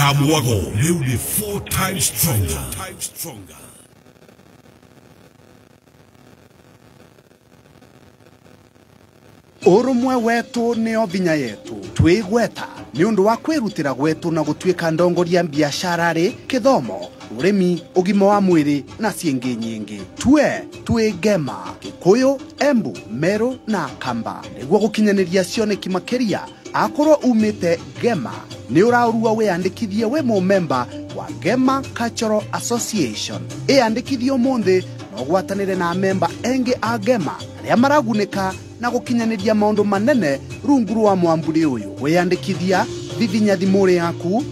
Kamuago, nearly 4 times stronger. Urumwe wetu nio binya yetu twigweta ni undu wa kwirutira gwetu na gutwika ndongoria biashara ri kithomo urimi ugima wa mwiri na ciengi nyingi twigema Kikuyu, Embu, Meru na Kamba niguo gukinyaniria cioneki makiria akorwo umite Gema ni uraurua wiyandikithie we member wa Gema Cultural Association iyandikithio munthi no gwatanire na member engi a Gema aria maragunika na gukinyaniria maundu manene rungu rwa mwamburi uyu wiyandikithia vivinya thimuri yaku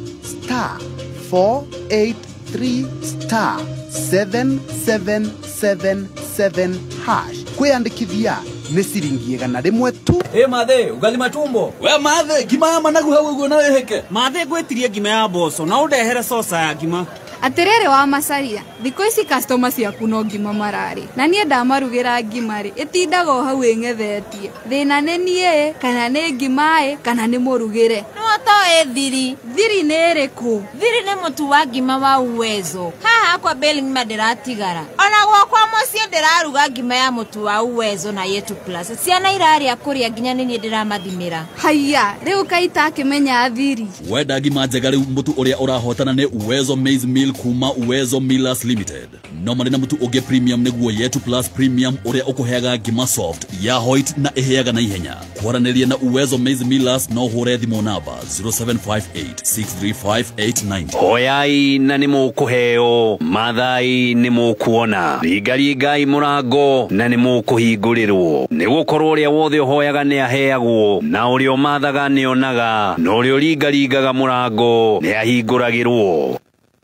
*483*7777# kwiyandikithia ni ciringi 100 tu. Mathe ugali matumbo we mathe gima managu hau uguo na weheke mathe gwetirie gima ya boso na undehere sosa ya gima atirere wa macaria thiko ici customers yaku no ngima marari na nie ndamarugira ngima ri itindaga hau engethetie thina ne nie kana ne ngima kana ne murugire no to thiri ne riku thiri ne mutu wa ngima wa Uwezo haha kwa Belling madiratigara ona gwakwa mucie ndiraruga ngima ya mutu wa Uwezo na yetu plus ciana iraria kuria nginya ni ndiramadhimira haya riu kaita kimenya thiri wenda ngima njega riu mutu uria urahotana ne Uwezo maize meal kuma Uwezo Millers Limited no marina mutu uge premium neguo yetu plus premium uria ukuheaga ngima soft ya hoit na iheaga na ihenya kwaraniria na Uwezo maize millers no hore thimo namba 0758635890 hoyai na nimukuheo mathai nimukuona ringai murango na nimukuhingurirwo nigukorwo uria wothe hoyaga ni aheagwo na uria mathaga ni onaga no uria ringaga murango ni ahinguragirwo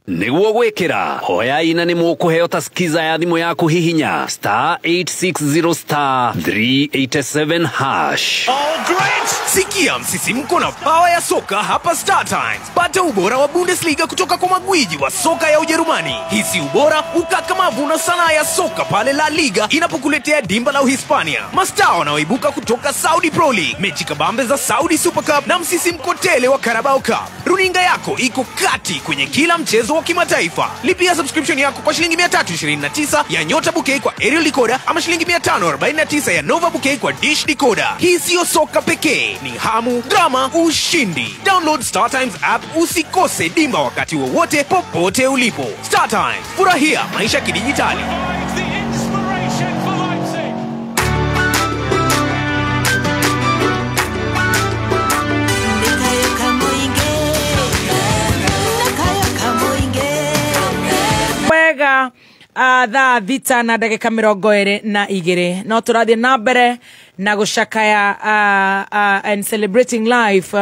niguo gwikira hoyai na nimukuheo ta skiza ya thimu yaku hihinya *860*387#. Oh great! Sikia msisimko na power ya soka hapa Star Times. Pata ubora wa Bundesliga kutoka kwa magwiji wa soka ya Ujerumani. Hisi ubora, ukakamavu na sanaa ya soka pale La Liga inapokuletea dimba la Uhispania. Mastaa wanaoibuka kutoka Saudi Pro League, mechi kabambe za Saudi Super Cup na msisimko tele wa Carabao Cup. Runinga yako iko kati kwenye kila mchezo wa kimataifa. Lipia subscription yako kwa shilingi 329 ya Nyota Bouquet kwa aerial decoder ama shilingi 549 ya Nova Bouquet kwa dish decoder. Hii sio soka pekee, ni hamu, drama, ushindi. Download Star Times app usikose dimba wakati wowote popote ulipo. Star Times, furahia maisha kidijitali. Thaa thita na ndagika 22 no turathie na mbere na gucakaya and celebrating life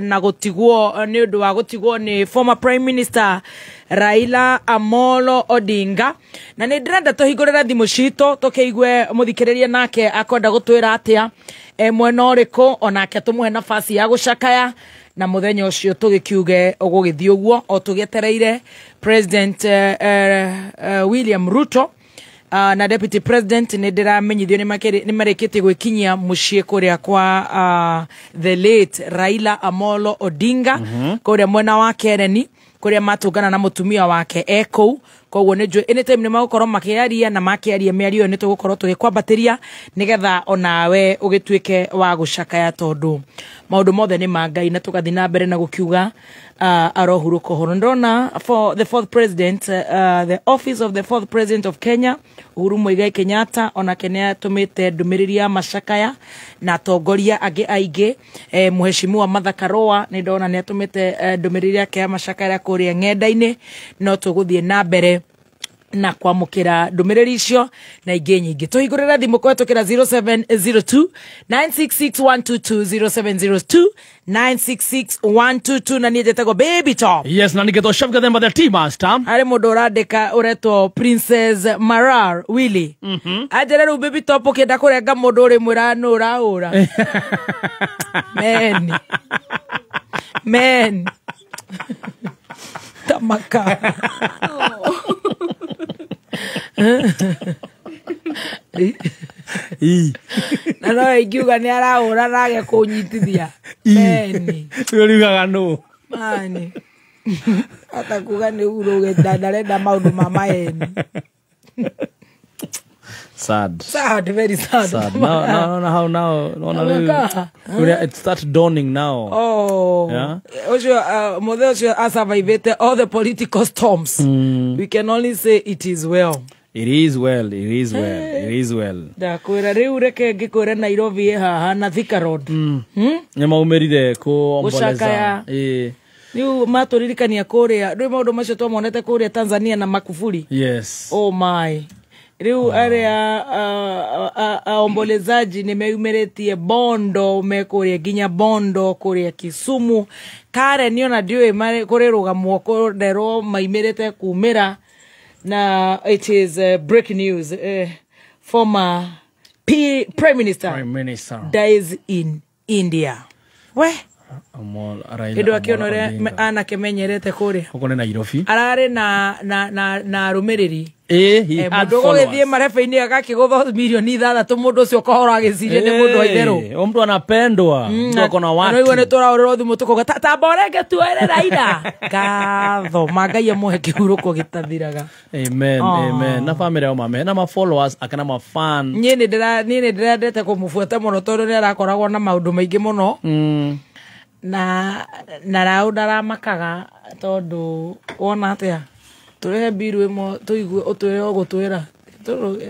na gutigwo ni undu wa gutigwo ni former prime minister Raila Amolo Odinga na ni ndirenda tuhingurira thimu citu tukiigwe muthikiriria nake akwenda gutwira atia mwena uriku onake tumuhe nafasi ya gucakaya na muthenya ucio tugikiuge ugugithii uguo o tugietereire President William Ruto na Deputy President ni ndiramenyithio ni mareketie gwikinyia mucii kuria kwa the late Raila Amolo Odinga kuria mwena wa Kereni kuria matungana na mutumia wake Eko koguo ni njui anytime ni magukorwo makiaria na makiaria miario ni tugukorwo tugikwambatiria nigetha onawe ugituike wa gucakaya tondu maundu mothe ni mangai na tugathi na mbere na gukiuga arohuruko horo ndona for the fourth president the office of the fourth president of Kenya Uhuru Muigai Kenyatta ona kenya tumite ndumiriri ya macakaya na tongoria angi aingi muheshimiwa Martha Karua ni ndona ni atumite ndumiriri yake ya macakaya kuria ng'enda-ini no tuguthie na mbere na kwamukira ndumiriri icio na ingi nyingi tuhingurira thimu kwetukira 0702 966 122 na nie jetego baby top. Yes, na nigeto chef gademba the team master. Ari mundu urandika ureto Princess Marar Willy. Ajereru baby top ukenda kurenga mundu uri mwirano uraura. Men. Tamaka. Na no ikiuga ni araura rage kunyitithia meni urigaga no mani Atakuga ni uroge ndarenda maundu mama yenu. Sad. Sad, very sad. Sad. Now, it starts dawning now. Oh. Yeah. Osho survived all the political storms. We can only say it is well. It is well. It is well. It is well. Da kwera riu reke ngikwira Nairobi haha na Thika Road. Nyama umerire ko omboleza. Niu maturirikania kuria rwi maundu macio twamonete kuria Tanzania na Makufuri. Yes. Oh my. Riu area ombolezaji nimeumeretie Bondo umekuria ginya Bondo kuria Kisumu kare niona ndiwe mare kuriruga mwoko ndero maimerete kumira na it is breaking news. Former Prime Minister dies in India. We Edo akionore ana kemenyerete kuri okone Nairobi arare na rumereri he had followers thie marebe-ini agakigutho milioni 6 mundu ucio kohora agicirie ni mundu waitherũ mtu anapendwa mtu akona watu no iwe turaurĩrwo thimu tukoga tamborenge tuere Raila gatho mangai amuhe kihuruko gitathiraga. Amen na family yao mame na ma followers akana ma fan nie ni ndĩrendete kũmũbuata mũno tondũ nĩ arakoragwo na maũndũ maingĩ mũno na rau ndaramakaga tondu wona atia turehe biru imo tuigue utwire ogutwira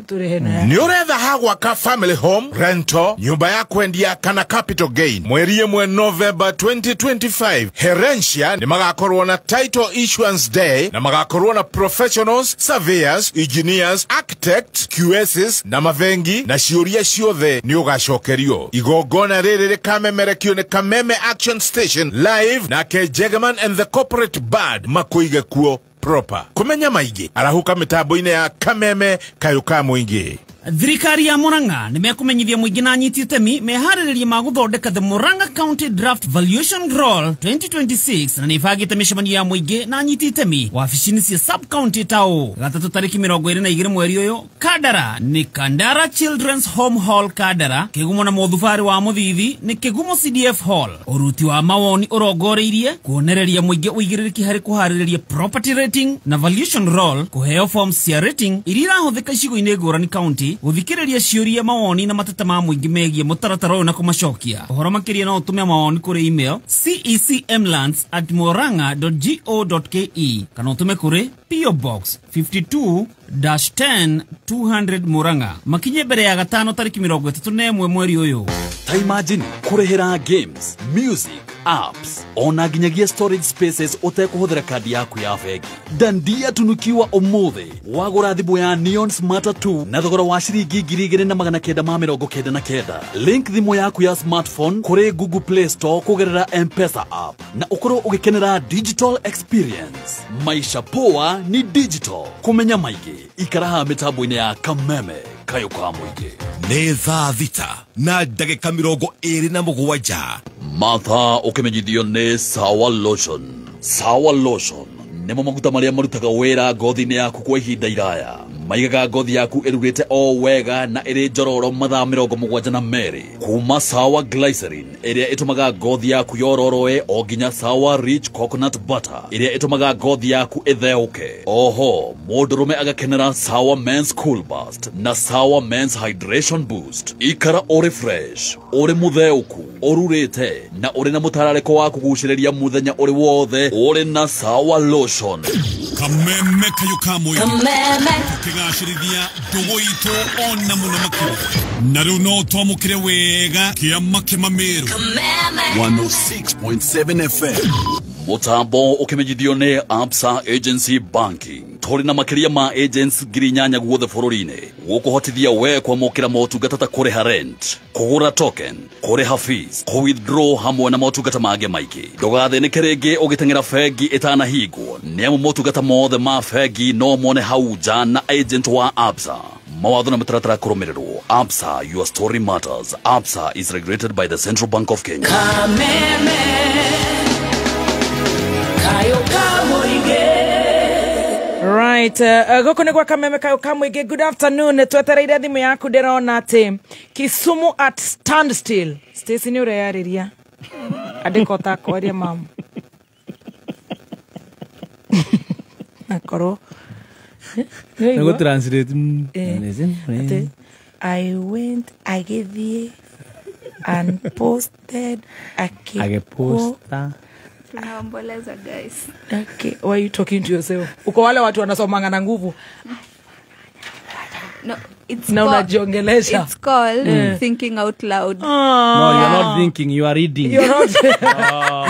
turehe na ni uretha hagwaka family home rental nyumba ya kwendia kana capital gain mweri mwe November 2025 Herencia ni magakorwo na title issuance day na magakorwo na professionals surveyors engineers architects QSs na mavengi na ciuria ciothe ni ugacokerio igongona riri rikamemerekio ni Kameme Action Station live na Kejegeman and the corporate band makuige kuo proper kumenya maigi arahuka mitambo-ine ya Kameme kayuka muingi. Thirikari ya Murang'a nimekumenyithia muingi na anyiti itemi meharĩrĩria ma guthondeka the Murang'a County Draft Valuation Roll 2026 na nĩbagĩte mĩcemanio ya muingi na anyiti itemi wabici-inĩ cia sub county tao gatatu tarĩki 22 mweri ũyũ. Kandara ni Kandara Children's Home Hall Kandara kĩgumo na mũthubari wa mũthithi ni kĩgumo CDF Hall. Ũruti wa mawoni ũrongoreirie kuonereria muingi ũigĩrĩrĩki harĩ kuharĩrĩria property rating na valuation roll kuheo forms cia rating iria irahũthĩka icigo-inĩ ngũrani county guthikiriria ciuria mawoni na mateta ma muingi megie mutaratara uyu na kumacokia. Uhoro makiria no utume mawoni kuri email cecmlands@muranga.go.ke kana utume kuri PO Box 52-10 200 Murang'a makinye mbere ya gatano tariki 31 mweri uyu. Ta imagine kurehera games, music, apps, ona ginyagia storage spaces utekuhuthira kadi yaku ya bengi. Dandia tunukiwa umuthi wagura thimu ya Neon Smart 2 na thogora wa ciringi 2,999. Link thimu yaku ya smartphone kuri Google Play Store kugerera M-Pesa app na ukorwo ugikenera digital experience. Maisha poa ni digital. Kumenya maigi ikaraha mitambo-ine ya Kameme kayuka muingi. Nĩ thaa thita na ndagĩka 27 Martha ukimenyithio ni Sawa Lotion. Sawa Lotion nimo maguta maria marutaga wira ngothi-inĩ yaku kwa ihinda iraya. Maigaga ngothi yaku irugite o wega na iri njororo mathaa 72 kuma Sawa Glycerin iria itumaga ngothi yaku yororoe o ginya Sawa Rich Coconut Butter iria itumaga ngothi yaku itheuke. Oho mundurume agakenera Sawa Men's Cool Burst na Sawa Men's Hydration Boost. Ikara ori fresh, ori mutheuku, orurite na ori na mutarariko wa kuguciriria muthenya ori wothe ori na Sawa Lotion. Kameme kayuka muingi. Kameme Kigacirithia ndugu itu ona muno makuru na riu no twamukire wega kiama kimamiru 106.7 FM. Mutambo ukimenyithio ni Absa Agency Banking. Tori na makiria ma agents girinyanya guothe bururi-ini gukuhotithia we kwamukira motungata ta kuriha rent, kugura token, kuriha fees, withdraw hamwe na motungata mangĩ maingĩ. Ndũgathinĩke rĩngĩ ũgĩteng'era bengi ĩtanahingwo nĩamu motungata mothe ma bengi no mone hau nja na agent wa Absa. Mawatho na mitaratara kũrũmĩrĩrwo. Absa, your story matters. Absa is regulated by the Central Bank of Kenya. Kameme kayuka muingi. Right, goko ni kwa Kameme kayuka muingi. Good afternoon. Twetereire thimu yaku ndirona ati Kisumu at standstill. Stacy ni ureyariria andiko ta kwaria mamu koro Nego translate. I went agithie and posted Ageposta. Tunaomboleza guys. Okay, why are you talking to yourself? Uko wale watu wanasomanga na nguvu. No, it's Na called, unajiongelesha. it's called thinking out loud. No, you're not thinking, you are reading. You're not.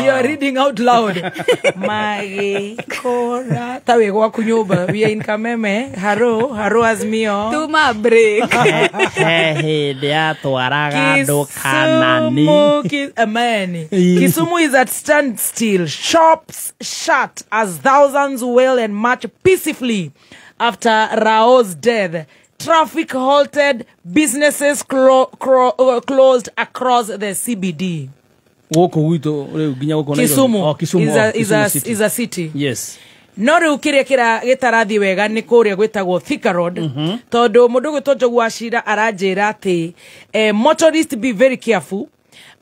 You're reading out loud. Mage kora. Tawe kwa kunyumba. We are in Kameme. Haro Azmio. Tuma break. Dia twaraga ndukanani. Amen. Kisumu is at standstill. Shops shut as thousands wail and march peacefully after Rao's death. Traffic halted, businesses closed across the CBD. Kisumu is a city. Yes. No riu kiria gitarathi wega ni kuria gwitagwo Thika Road tondu mundu gwitwo gwashira aranjira ati motorists be very careful.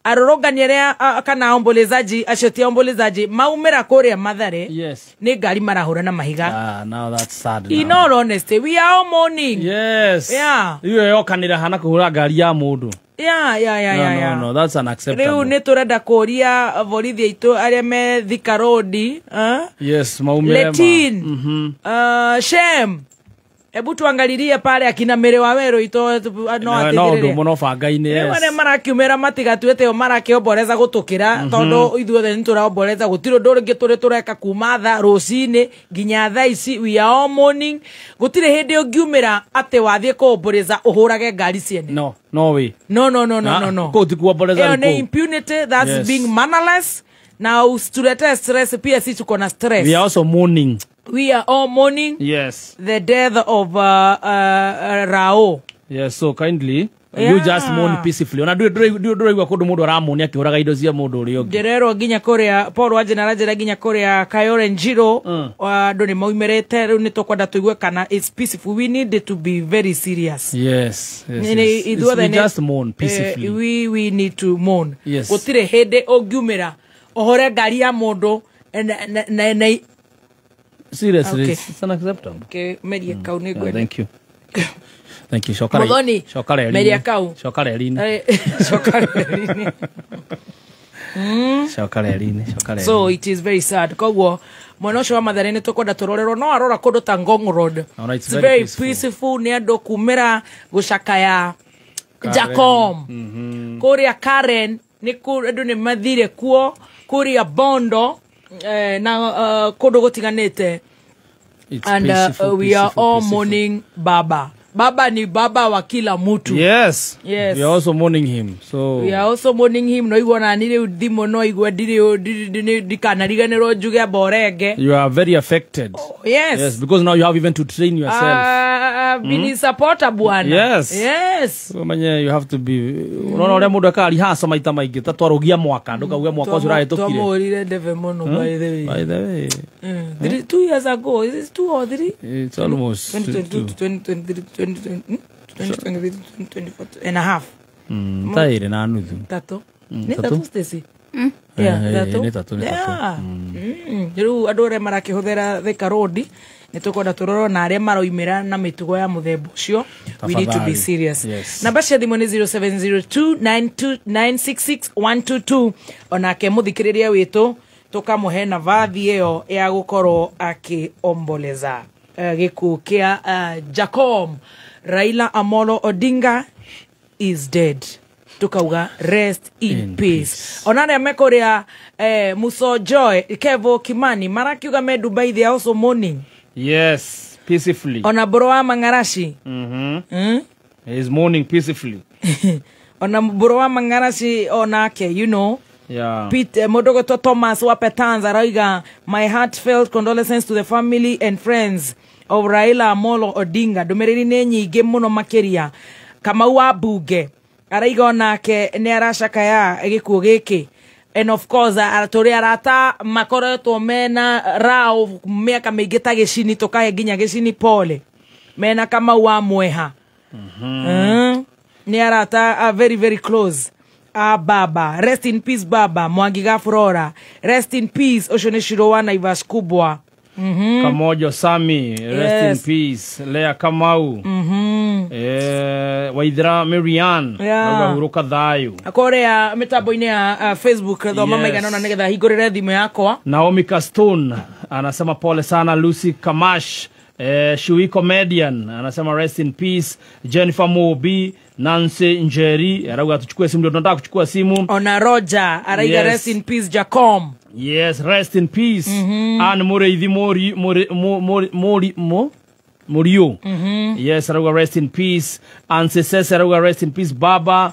Arorogani ria kana ombolezaji acio ombolezaji maumira kuria Mathare. Yes. Ni ngari marahura na mahiga. Now that's sad. In all honesty, we are all mourning. Yes. Yeah. Iyo yokanira hana kuhura ngari ya mundu. Yeah. No, that's unacceptable. Riu ni turenda kuria borithi aitu aria me Thika Road, yes, maumire Letin. Shame. Ebu tuangalirie pale akina mere wa wero ito no atigirire. No muno bangaine. Yes. Wale marakiumera matigatuete o marakioboreza gutukira tondu ithuothe nituraoboreza gutiro ndurungi tureka kuma tha rucini nginya tha ici we are all morning gutire hindi ungiumira ate wathie kuoboreza uhurage ngari ciene. No way. No. Ko tikuoboreza ni impunity that's being mannerless. Now tulete stress pia sisi tuko na stress. We are also mourning. We are all mourning. Yes. The death of Rao. Yes, so kindly you just mourn peacefully. Ona do igwa kundu mundu aramoni akihuraga indo cia mundu uri ongi. Gerero ginya korea Paul wa general ginya korea Kayore Njiro ndo ni maumerete riu ni tukwenda tuigue kana it's peaceful. We need to be very serious. Yes. We just mourn peacefully. We need to mourn. Yes. Gutire hindi ungiumira ohore ngari ya mundu na seriously, okay. It's unacceptable. Okay, media kau ni gwenda. Thank you. Thank you. Shokare. Modoni. Shokare. Media kau. Shokare line. Shokare line. So it is very sad. Kogwo mwonosho wa Mathare ni tukwenda turorero no arora kundu ta Ngong Road. It's very peaceful ni andu kumira gucakaya Jacom. Kuria Karen ni kundu ni mathire kuo kuria Bondo na kundu gutiganite. And we are all mourning Baba. Baba ni baba wa kila mtu. Yes. We are also mourning him. So we are also mourning him. No igona ni riu thimo no igwa dikanariganero njuge borenge. You are very affected. Yes, because now you have even to train yourself. Bini supporter bwana. Yes. So manye you have to be unaona ule mundu akali hasa maita maingi tatwarugia mwaka ndukaguya mwaka ucio rahetukire. Tomorire deve mono by the way. 2 years ago. Is it 2 or 3? It's almost 2023 and a half. Taire na nuthu. Tato. Ni tatu stesi. Ni tatu. Riu adore marakihũthĩra Thika Road ni tukwenda turoro na aria maroimira na mitugo ya muthemba ucio. We need to be serious. Namba cia thimu ni 0702966122 onake muthikiriria witu tukamuhe na vathi iyo ya gukorwo akiomboleza gikuo kia Jacom. Raila Amolo Odinga is dead. Tukauga rest in peace. Onane amekorea Muso Joy Kevo Kimani marakiuga me Dubai they are also mourning. Yes, peacefully. Ona Boroa Mangarashi. He is mourning peacefully. Ona Boroa Mangarashi onake, you know. Pete Modogo Thomas Wapetanza Raiga, my heartfelt condolences to the family and friends of Raila Amolo Odinga. Dumeriri ne nyige muno makeria kama wa buge araiga onake ne aracakaya gikuo giki. And of course atori arata makoretwo mena Rao miaka mingi ta gicini tukahe nginya gicini pole mena kama wa mweha. Ni arata very very close. Baba, rest in peace Baba Mwangi Gafurora, rest in peace Oshone Shirowa Naivas Kubwa. Kamojo Sami, rest in peace. Lea Kamau. Waithira Marian. Uruka thayu. Akorea mitambo-ini ya Facebook thoma maigana na nigetha hingurire thimu yakwa. Naomi Castone anasema pole sana. Lucy Kamash, Shui Comedian anasema rest in peace. Jennifer Mobi, Nancy Njeri arauga tuchukue simu, ndio tunataka kuchukua simu. Ona Roger araiga rest in peace. Jacom, yes, rest in peace. Anne Mureithi Morio, yes, arauga rest in peace. Anse Sese arauga rest in peace. Baba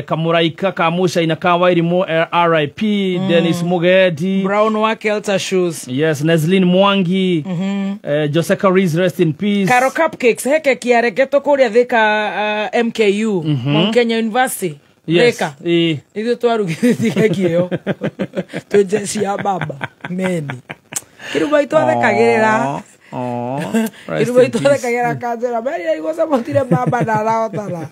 Kamuraika Kamusha inakawa irimo RIP. Dennis Mugedi, Brown wa Kelta Shoes, yes. Neslin Mwangi, Joseka Riz, rest in peace. Karo Cupcakes heke kiareketo kuria thika MKU Mount Kenya University. Yes. Ndio twarugithia kio tujeci ya baba meni kiruba itwathekagirira kiruba itwathekagirira kanjera bari igosa motire baba na raotara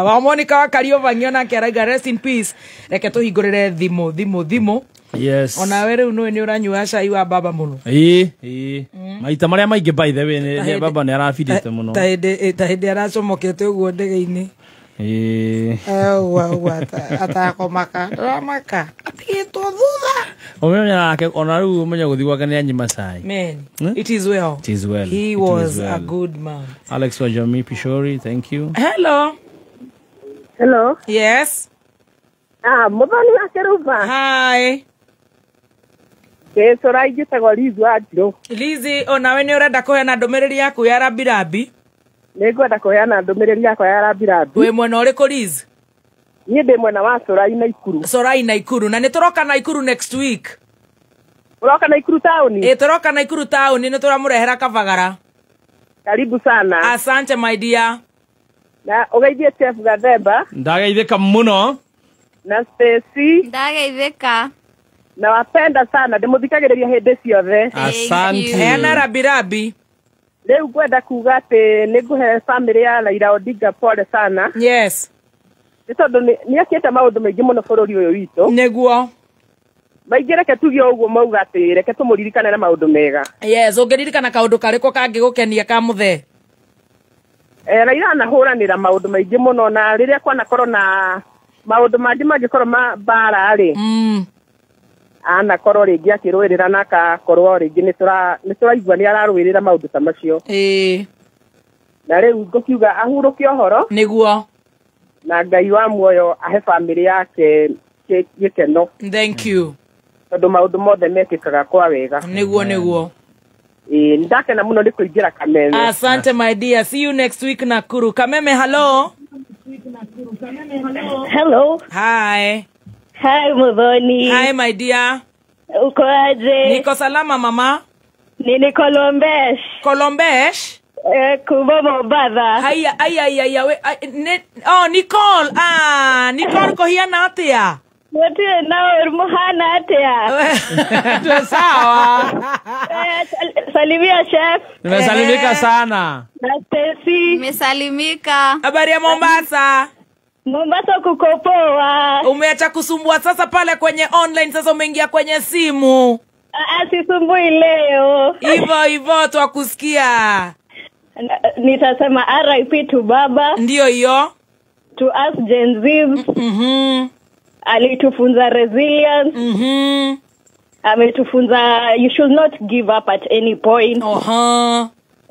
wa Monica wa Karioba ngiona kiaraga rest in peace. Reke tuhingurire thimo. Yes. Ona were uno ni uranyua cai wa baba muno. Maita maria maingi by the way ne baba ne arafidite muno. Tahide aracomokete uguo ndege-ini. Atakomaka ramaka atigitwo thutha. Omenya nake ona riu umenya guthi gwake ni anyima cai. Man, it is well. It is well. He was a good man. Alex Wajami Pishori, thank you. Hello. Yes. Muthoni wa Keruba. Hi. Keso raigitagwo Liz wa Njiro. Liz, onawe ni urenda kuheana ndumiriri yaku ya rabirabi? Nĩngwenda kuheana ndumiriri yakwa ya rabirabi. We mwena uriku Liz? Niĩ ndĩ mwena wa Sorai Naikuru. Sorai Naikuru. Na nituroka Naikuru next week. Uroka Naikuru town? Turoka Naikuru town, ni turamurehera Kabagara. Karibu sana. Asante my dear. Na ugeithie Chef Gathemba. Ndageithika muno. Na Stacy. Ndageithika. Na wapenda sana, ndimuthikagiriria hindi ciothe. Asante. Heana rabirabi. Leo ngwenda kuga ati niguhe family ya Raila Odinga pole sana. Yes. Tondu ni akite maundu maingi muno bururi uyu witu. Neguo. Maingĩ reke tuge uguo mauga ati reke tumuririkane na maundu mega. Yes, ungiririkana kaundu kariko kangigukenia ka muthe. Raila anahuranira maundu maingi muno na riria kwana korwo na maundu mangi mangikorwo mbara ri. Ana korwo ringi akirwirira na akakorwo ringi ni turaigua ni ararwirira maundu ta macio. Na riu ngukiuga ahuruke ohoro. Niguo. Na Ngai wa muoyo ahe family yake gikeno. Thank you. Tondu maundu mothe mekikaga kwa wega. Niguo. Ndakena muno ni kuingira Kameme. Asante my dear. See you next week Nakuru. Kameme, hello. Hello. Hi. Hi Muthoni. Hi my dear. Uko aje? Niko salama mama. Nini Kolombesh. Kolombesh? Kubo Mombasa. Haya we Nicole. Nicole ko hiana atia? Wote na muhana atia. Tu sawa. Salimia chef. Nimesalimika sana. Na Stacy. Nimesalimika. Habari ya Mombasa? Mombasa kuko poa. Umeacha kusumbua sasa pale kwenye online, sasa umeingia kwenye simu. Sisumbui leo. Hivyo twakusikia. Nitasema RIP to baba. Ndio hiyo. To us Gen Z. Alitufunza resilience. Ametufunza you should not give up at any point.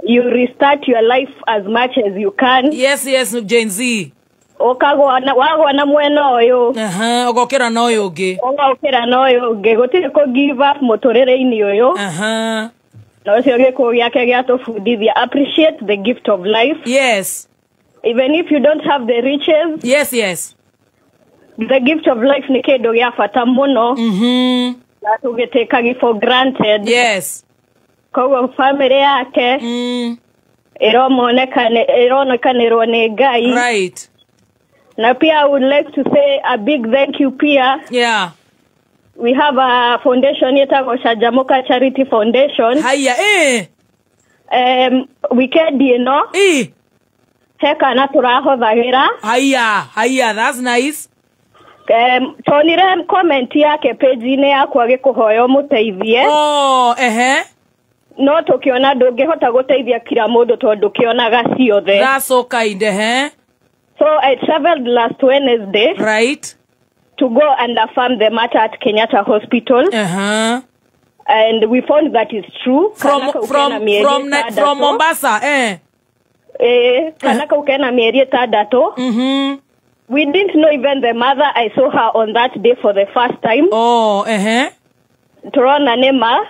You restart your life as much as you can. Yes Gen Z. Wagwa na mwena oyo. Ogokera na oyo ungi. Ogokera na oyo ungi. Gutire ko give up muturire-ini oyo. No cio giko giake giatufundithia appreciate the gift of life. Yes. Even if you don't have the riches. Yes. The gift of life ni kindu gia bata muno. Na tugitekagi for granted. Yes. Koguo family yake. Ironekanirwo ni Ngai. Right. Na pia I would like to say a big thank you pia. Yeah. We have a foundation yetagwo Shajamoka Charity Foundation. Haya weekend ino. Heka na turahothagira. Haya, that's nice. tonire comment yake page-inĩ yakwa gĩkũhoyo mũteithie. No tukiona ndũngĩhota gũteithia kila mũndũ tondũ kĩonaga ciothe. That's so kind, So I traveled last Wednesday. Right. To go and affirm the matter at Kenyatta Hospital. And we found that is true. From Mombasa, Kanaka ukena mieri tandatu. We didn't know even the mother. I saw her on that day for the first time. Turona nema.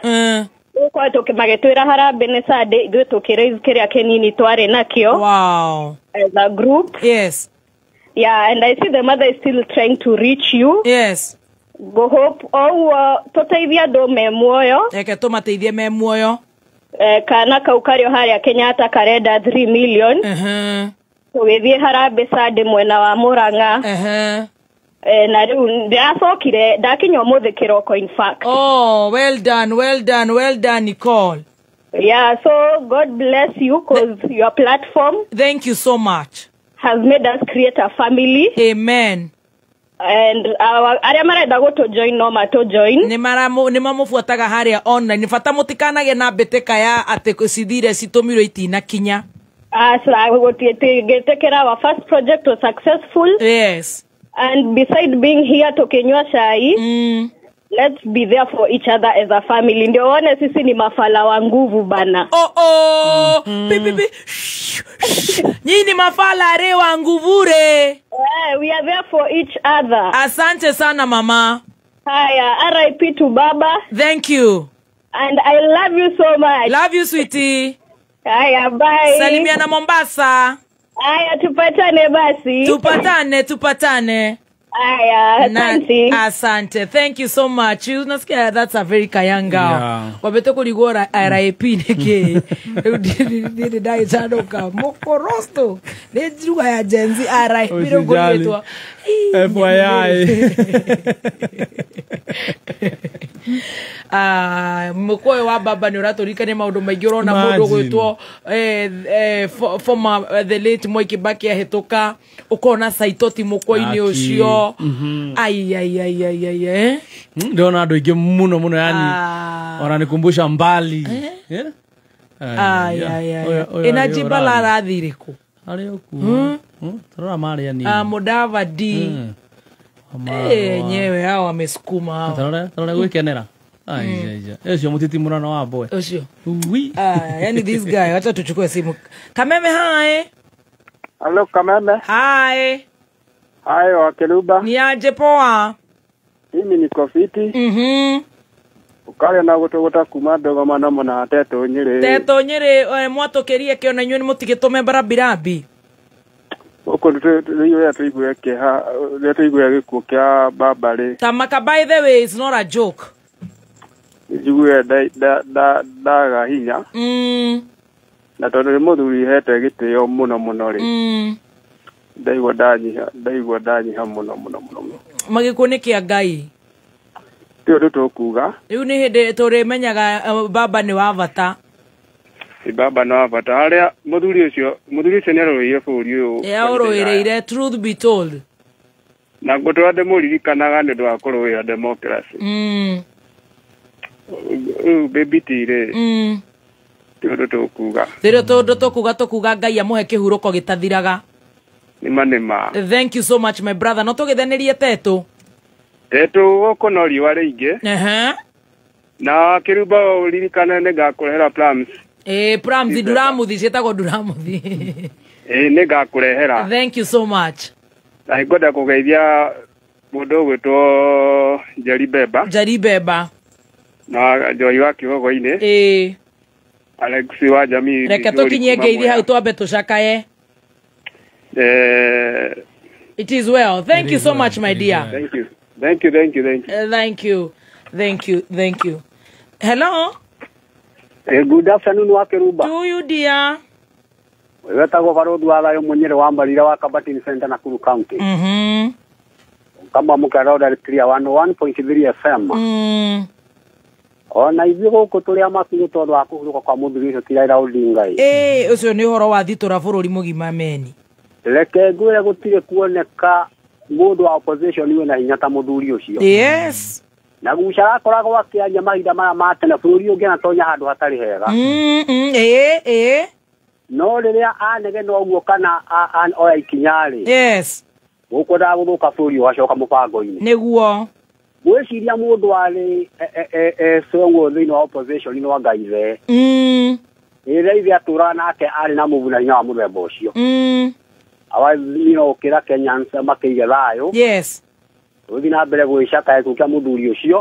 Kwa magetwira harambe ne sade ithuĩ tukiraise kiria kinini twari nakio. Wow. As a group. Yes. Yeah, and I see the mother is still trying to reach you. Yes. Go hope tuteithia ndo me muoyo. Eke tumateithie me muoyo. Kana kaukario haria Kenyatta karenda 3 million. Tugithie harambe sade mwena wa Murang'a. Na riu ndacokire ndakinya umuthi kiroko in fact. Oh, well done Nicole. Yeah, so God bless you cause your platform, thank you so much, has made us create a family. Amen. And aria marenda go to join no ma to join ni mamufuataga haria online ni fata mutikanage na beteka ya ate kusidire sitomiro itina kinya. So I will get our first project was successful. Yes. And beside being here to Kenywa Shai, let's be there for each other as a family. Ndio one sisi ni mafala wa nguvu bana. Pipi. Nyinyi mafala re wa nguvure. We are there for each other. Asante sana mama. Haya, RIP to Baba. Thank you. And I love you so much. Love you sweetie. Haya, bye. Salimia na Mombasa. Aya, tupatane basi. Tupatane. Aya, asante. Asante. Thank you so much. Unasikia that's a very kayanga. Wabete kuligora RIP neke. Didi dai chadoka mokorosto. Nejuga ya jenzi RIP rogoletwa. FYI. Mkoyo wa baba ni uratorika ni maundu maingi urona mundu gwitwo former the late Moi Kibaki ahetoka ukona Saitoti mkoini ucio ai ndona andu ingi muno yani wananikumbusha mbali inajiba la rathiriku ari oku turora maria ni Mudavadi nyewe hao wamesukuma hao turora gwikenera Esio mutiti murano wa boy. Esio. Yani this guy acha tuchukue simu. Kameme hi. Hello Kameme. Hi. Hi wa Keluba. Ni aje poa. Mimi niko fiti. Ukale na gutogota kuma dogo mana mona Teto Nyiri. Teto Nyiri mwatokerie kiona nyoni mutigitume barabirabi. Oko riyo ya tuigwe ke ha tuigwe gikuo kya babale. Tamaka by the way it's not a joke. Jugwe da hinya. Na tondu muthuri hete gitio muno ri. Ndaigwa danyiha muno. Magikone kia Ngai. Tio tukuga. Riu ni hindi turimenyaga baba ni wa bata. Baba na bata aria muthuri ucio ni aroire buri uyu. Aroireire truth be told. Na ngotwa ndemuririkanaga ni ndu wa kuruira democracy. Baby tire. Tio tukuga. Tio tukuga Ngai amuhe kihuruko gitathiraga. Nima. Thank you so much my brother. No tugithenirie Teto goko no riwa ringi. Na kiruba uririkana ne gakurehera plums. Plums duramuthi cietagwo duramuthi. Ne gakurehera. Thank you so much. Na ngoda kugeithia mundu gwitwo Jaribeba. Na Joy wa Kigogo-ini. Alex wa Jamii. Reke tukinye ngeithi hau twambe tucakaye. It is well. Thank you so much my dear. Thank you. Thank you. Hello. Good afternoon wa Keruba. To you dear. Wetagwo Barodhi wa Thayo Munyere wa Mbarira wa Kabatini Center Nakuru County. Kama mukaroda clear 101.3 FM. Ona ithuĩ gũkũ tũrĩa makinyĩ tondũ wa kũhurũka kwa mũthuri ũcio ti Raila Odinga. Ũcio nĩ ũhoro wa thitora bũrũri mũgima meni. Reke ngwĩre gũtirĩ kuoneka mundu wa opposition iwe na hinya ta muthuri ucio. Yes. Na gucara akoragwo akiaria mahinda maya ma tene bũrũri ũngĩ na tonya handũ hatarĩ hega. No rĩrĩa anege no ũguo kana oya ikinya-rĩ. Yes. Gũkũ ndagũthũka bũrũri ũgacoka mũbango-inĩ. Nĩguo. Gwĩciria mũndũ arĩ strong thĩinĩ wa opposition no Ngaithe. Ĩrĩa ithe atũraga nake arĩ na mũvuna hinya wa mũthemba ũcio. Gũkĩra Kenyans makĩige thayũ. Yes. Gũthiĩ na mbere gwĩcaka gũkia mũthuri ũcio.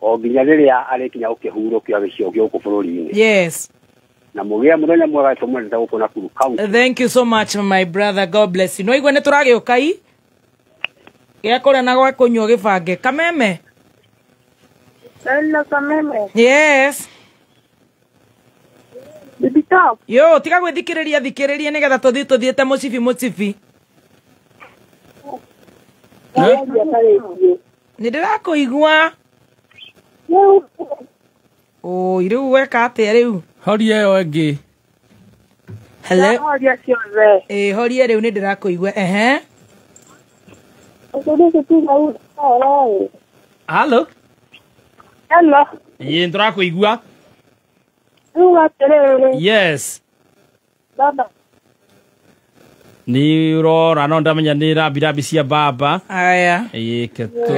O nginya rĩrĩa arĩkinya gũkĩhurũkia gĩcigo gĩkũ bũrũri-inĩ. Yes. Na mũgĩe mũthenya mwega tũmwendete gũkũ Nakuru County. Thank you so much my brother, God bless you. No igwe nĩtũragĩũka i gĩa kũrĩa na gwa kũnyua gĩbange kameme. Hello kameme. Yes. Bibi Top. Yo tiga gwĩthikĩrĩria thikĩrĩria nĩgetha tũthiĩte mũcibi. Nĩndĩrakũigua. Oi rĩu weka atĩa rĩu? Horia ĩyo ĩngĩ. Hello. Horia ciothe. Horia rĩu nĩndĩrakũigua. Hello. Hello. Nĩndĩrakũigua. Yes. Baba. Ni urora no ndamenya ni rabi cia baba. Aya.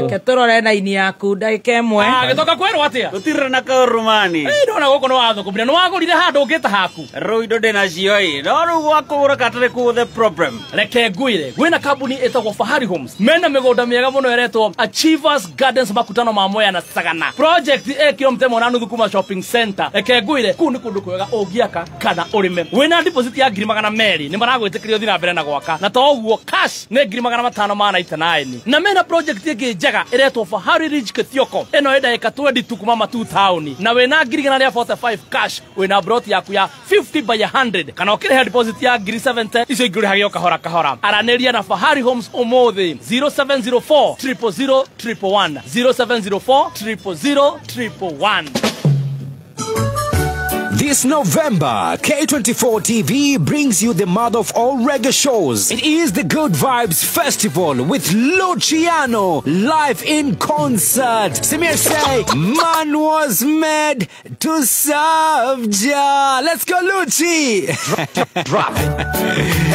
Ketũrore na ini yaku ndagĩka ĩmwe. Gĩtoka kwerwo atĩa? Gũtirĩ na kaũrũmani. Ndona gũkũ nĩ wathũkũmire. Nĩ wagũrire handũ ũngĩta haku. Rĩu indo ndĩnacio ĩ. No rĩu gwakũgũra katarĩ ku the problem. Reke ngwĩre. Gwĩna kambuni ĩtagwo Fahari Homes. Mena mĩgũnda mĩega mũno ĩretwo Achievers Gardens makutano ma Mwea na Sagana. Project kilomita 1.5 kuma shopping center. Reke ngwĩre kũu nĩ kũndũ kwega ũngĩaka kana ũrĩme. Wĩna deposit ya 200,000 nĩ maragwĩtĩkĩria ũthiĩ na mbere na gwaka. Na to ũguo cash nĩ 599. Na mena project ĩngĩ njega ĩretwo Fahari Ridge Kithioko. Ĩno ĩda ĩka 22 kuma Matu town. Na wĩna 45 cash wĩna broti yaku ya 50 by 100. Kana ũkĩrĩha deposit ya 70 icio ingĩrĩhagio kahora. Aranĩria na Fahari Homes ũmũthĩ 0704 000 111 0704 000 111. This November, K24 TV brings you the mother of all reggae shows. It is the Good Vibes Festival with Luciano live in concert. Samir say, man was made to serve Jah. Let's go, Luci! Drop it.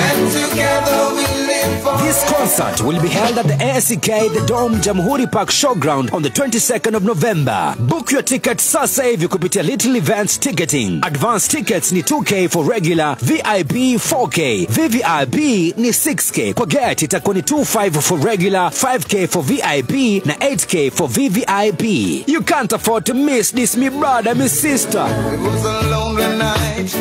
And together we live for this concert will be held at the ASK, the Dome Jamhuri Park Showground on the 22nd of November. Book your ticket sasa hivi kupitia Little Events Ticketing. Advance tickets ni 2K for regular, VIP 4K, VVIP ni 6K. Kwa get itakuwa ni 25 for regular, 5K for VIP na 8K for VVIP. You can't afford to miss this, me brother, me sister. It was a lonely night.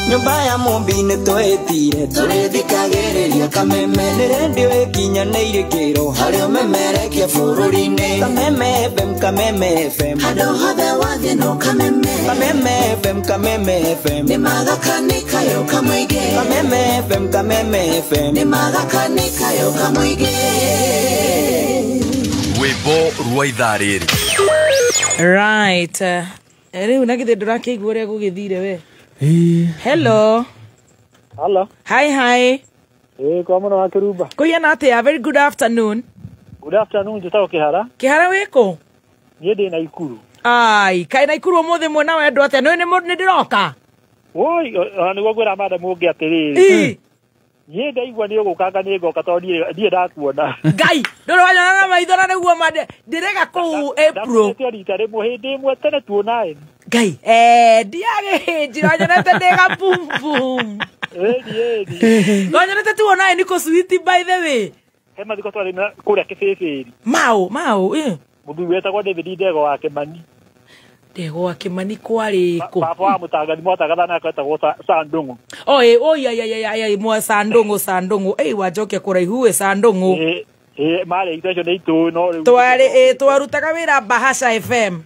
Nyumba ya Mumbi nĩtwĩtire tũrĩthikagĩrĩria Kameme nĩ redio ĩkinyanĩire kĩro harĩa ũmemerekia bũrũri-inĩ. Kameme FM, Kameme FM, handũ hothe wathiĩ no Kameme. Kameme FM, Kameme FM, nĩ magakanĩkayo kamũingĩ. Kameme FM, Kameme FM, nĩ magakanĩkayo kamũingĩ. Rwĩmbo rwa ithaa rĩrĩ. Right. Rĩu na githĩ ndũrakĩigua ũrĩa gũgĩthire we. Hello. Hello. Hi. Kwa mũno wa Kĩrumba. Kũhiana atĩa? Very good afternoon. Good afternoon, njĩtagwo Kĩhara. Kĩhara wĩkũ? Niĩ ndĩ Naikuru. Ai, kaĩ Naikuru ũmũthĩ mwena wendo atĩa? Nĩ ndĩroka. Woi, nĩguo ngwĩra madam ũngĩ atĩrĩrĩ. Niĩ ndaigua nĩ ũgũkanga nĩ ngoka tondũ ndiĩ ndakuona. Ngai, ndũrĩ wanyona na maitho na nĩguo ndĩrega kũu April. Ndĩ rita rĩmwe hĩndĩ ĩmwe tene tuonaĩ. Ngai, ndiagĩhĩnjira wanyonete ndĩga boom boom. Ĩni. Wanyonete tuonaĩ nĩkũ sweet by the way. He mathiko twarĩ na kũrĩa Kĩbĩbĩri. Mau, mũthuri wetagwo David Ndego wa Kĩmani. Ndego wa Kĩmani kwarĩ kũ? Baba wa mũtangani mwatangatha na akwetagwo Sandungu. Mwa Sandungu. Wanjokia kũraihu we Sandungu. Marĩ itecio nĩ itũ no rĩu. Twarutaga wĩra Bahasha FM.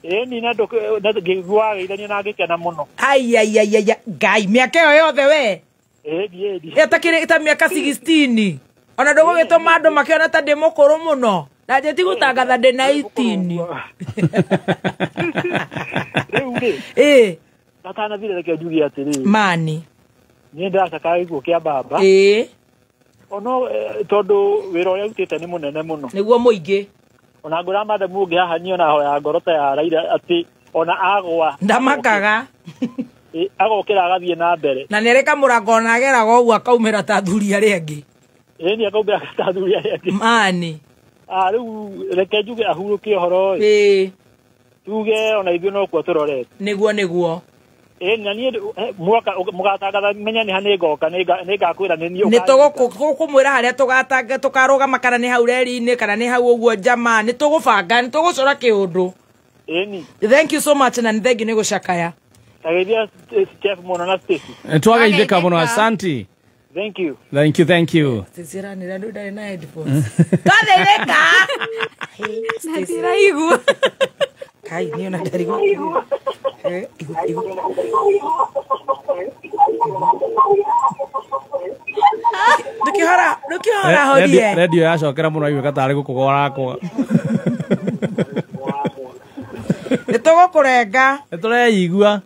Ni na ngĩguagĩithania na ngĩkena mũno. Ngai, mĩaka ĩyo yothe we. Ĩtakĩrĩ ta mĩaka 16. Ona ndũgũgĩtũma andũ makĩona ta ndĩ mũkũrũ mũno. Na je tigutangatha de 19. Natana vile ke jugi atiri. Mani. Nienda saka iguo kia baba. Ono todo wira uria utite ni munene muno. Niguo muingi. Ona ngura madamu ungi haha ni ona hoya ngorota ya Raila ati ona agwa. Ndamakaga. Agokira agathie na mbere. Na nereka murango ona ageraga uguo akaumira ta thuri aria angi. Ni akaumira ta thuri aria angi. Mani. Riu reke njuge ahurukie horo tuge ona ithuĩ no kuo tũrorete nĩguo na niĩ mwaka mũgatangatha menya nĩ ha nĩ ngoka nĩ ngakwĩra nĩ niĩ nĩ tũgũkũmwĩra harĩa tũgatanga tũkarũgama kana nĩ hau reri-inĩ kana nĩ hau ũguo njama nĩ tũgũbanga nĩ tũgũcora kĩũndũ thank you so much na nĩ thengi nĩ gũcakaya tageithia chef mũno na Stacy twageithĩka mũno asanti. Thank you. Thank you. Sisira ni radu dai na headphones. Kadeleka. Sisira igu. Kai ni una dari go. Igu. Dukihara hodie. Radio yacokera muno iwe katari gukugora kwa. Nitugukurenga. Nitureigua.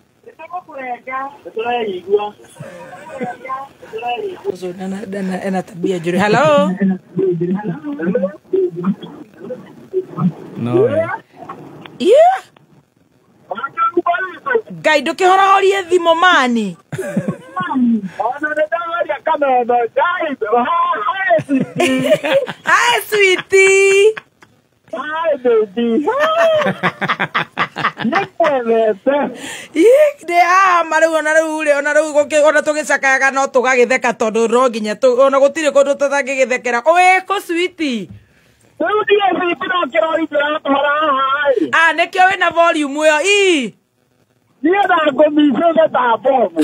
Ena tabia juri. Hello. No. Yeah. Gai ndukihora horie thimo mani. Hi sweetie. Hi baby. Ona rĩu ona tũgĩcakayaga no tũgagĩtheka tondũ no nginya ona gũtirĩ kũndũ tũtangĩgĩthekera wĩkũ switi nĩkĩo wĩna volume ĩyo niĩ ngũmicũge ta bomu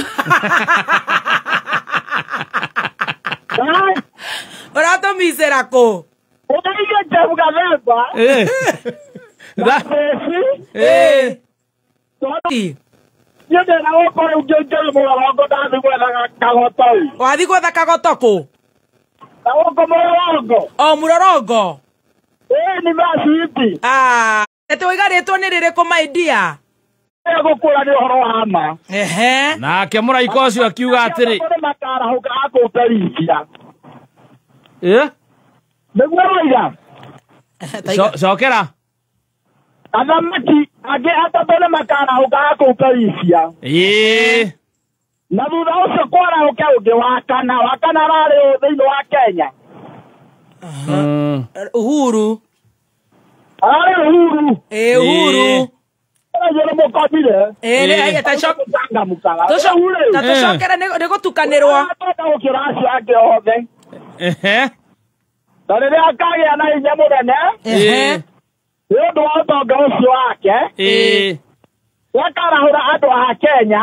ũratũmicĩra kũ ũtairie Jeff Gathemba Nyendera gũkorwo ngĩingĩra mũgorongo ndathiĩ gwetha kagoto wathiĩ gwetha kagoto kũ na gũkũ mũgorongo mũrorongo nĩ maciti nĩtũigarĩtwo nĩ rĩrĩkũ maidia gũkũra nĩ ũhoro wa ma nake mũraika ũcio akiuga atĩrĩ makarahũka akũnderithia nĩguo waiga cokera athamaki angĩ atatũ nĩ makarahũka akũnderithia na thutha ũcio kwarahũke ũngĩ wa kana ararĩ thĩinĩ wa Kenya Uhuru ararĩ Uhuru mũkomire tũcokere nĩ gũtukanĩrwo gũkĩra acio angĩ othe na rĩrĩa akagĩa na hinya mũnene nĩ ũndũ wa ũtonga ũcio wake nĩakarahũra andũ a Kenya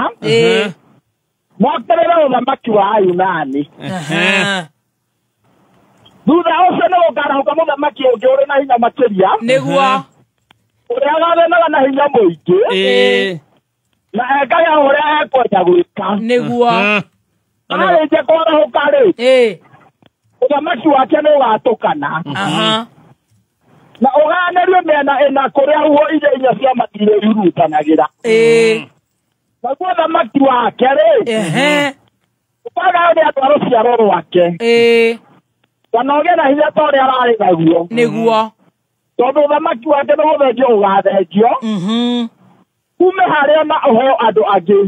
mokĩrĩre ũthamaki wa Ayunani thutha ũcio nĩ gũkarahũka mũthamaki ũngĩ ũrĩ na hinya makĩria nĩguo ũrĩa agathanaga na hinya mũingĩ na ekaga ũrĩa ekwenda gwĩka nĩguo arĩkia kwarahũka-rĩ ũthamaki wake nĩ ũgatũkana na ũgayanĩrio mĩena ĩna kũrĩa huho iria inya cia matirĩ irutanagĩra naguo ũthamaki wake-rĩ ũkagayo nĩ andũ a rũciaro rwake kana ũgĩe na hinya ta ũrĩa ararĩ naguo nĩguo tondũ ũthamaki wake nĩ gũthengio ũgathengio kume harĩa na ũheo andũ angĩ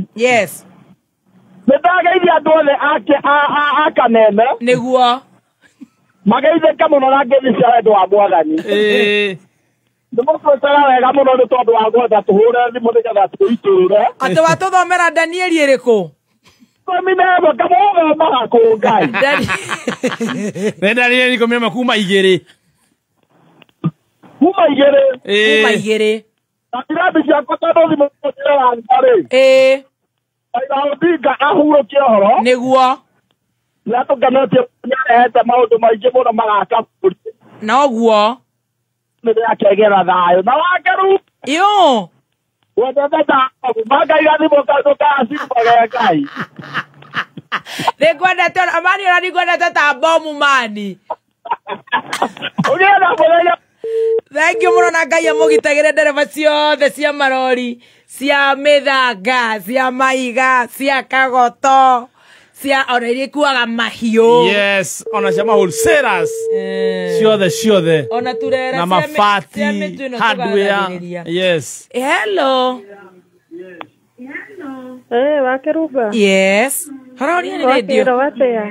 nĩ ndageithia andũ othe a Kameme nĩguo mageithĩke mũno na ngeithi cia wendo wa Mwathani nĩ mũtwĩtaga wega mũno nĩ tondũ wa gwetha tũhũre thimũ nĩgetha twĩitũrũre atĩ watũthomera Danieli ĩrĩkũ Minemo kamũthomaga kũ Ngai nĩ Danieli komema kuma igĩrĩ na irathi ciakwa tondũ thimũ cirarĩ Raila Odinga ahurũkie ũhoro nĩguo na tũkenetio nĩarehete maũndũ maingĩ mũno magaka bũrũri na ũguo nĩ akegera thayũ na wakeru wendete thayũ magaiga thimũ kaũndũ kacimage Ngai nĩngwendete mani ona nĩngwendete ta bomu mani ũgĩenda mũthenya Thank you muno na Ngai amugitagire ndereba ciothe cia marori cia mithanga cia maiga cia kagoto cia ona iria kuaga mahiũ. Yes, ona cia wholesalers ciothe ona turera na mafati hardware. Yes. Hello. Wakeruba. Yes. Hararia radio. Hararia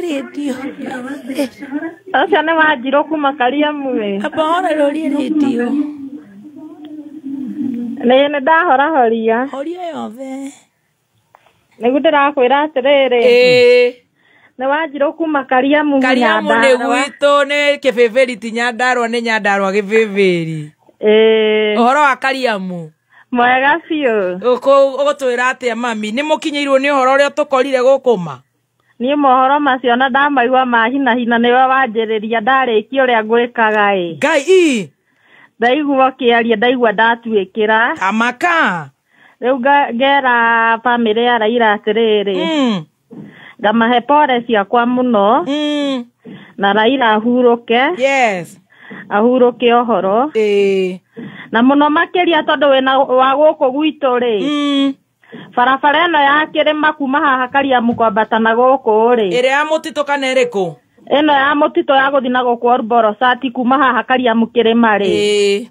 radio. Acha ne wajiro kuma Kariamu. Aba hararia radio. Ne ndahora horia. Horia yothe. Nĩguo ndĩrakwĩra atĩrĩrĩ nĩ wanjirwo kuma Kariamu nĩ gwitũ nĩ Kĩbĩbĩri ti Nyandarua nĩ Nyandarua Gĩbĩbĩri. Ũhoro wa Kariamu mwega biũ. Ũgũtwĩra atĩa mami nĩ mũkinyĩirwo nĩ ũhoro ũrĩa tũkorire gũkũma? Niĩ mohoro macio na ndamaigua ma hina nĩwe wanjĩrĩria ndarĩkia ũrĩa ngwĩkaga Ngai ndaigua kĩaria ndaigua ndatuĩkĩra amaka rĩu ngera family ya Raila atĩrĩrĩ ngamahe pole ciakwa mũno na Raila ahurũke. Yes. Ahurũke ohoro na mũno makĩria tondũ wĩna wa gũkũ gwitũ rĩ barabara ĩno ya kĩrĩma kuma haha Kariamu kwambata na gũkũ rĩ ĩrĩa ya mũtitũ kana ĩrĩkũ? Ĩno ya mũtitũ ya gũthiĩ na gũkũ Orborosati kuma haha Kariamu kĩrĩma rĩ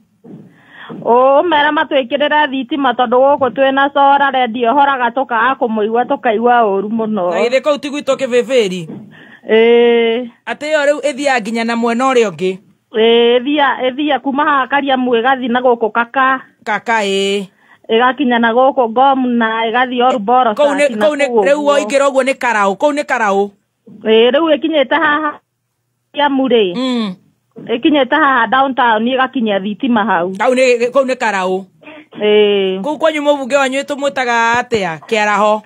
mera matwĩkĩrĩra thitima tondũ gũkũ twĩna solar radio horaga tũkaga kũmũigua tũkaigua ũru mũno. Na githĩ kũu ti gwitũ Kĩbĩbĩri? Atĩ yo rĩu ĩthiaga nginya na mwena ũrĩa ũngĩ? Ĩthia kuma haha Kariamu ĩgathiĩ na gũkũ kaka ĩgakinya na gũkũ Ngom na ĩgathiĩ Orborosati. Rĩu woingĩra ũguo nĩ Karaũ? Kũu nĩ Karaũ? Rĩu ĩkinyĩte haha Kariamu rĩ ikinyete haha downtown igakinya thitima hau. Kau nĩ Karaũ? Kũu kwanyu mũbunge wanyu tũmwĩtaga atĩa? Kĩaraho?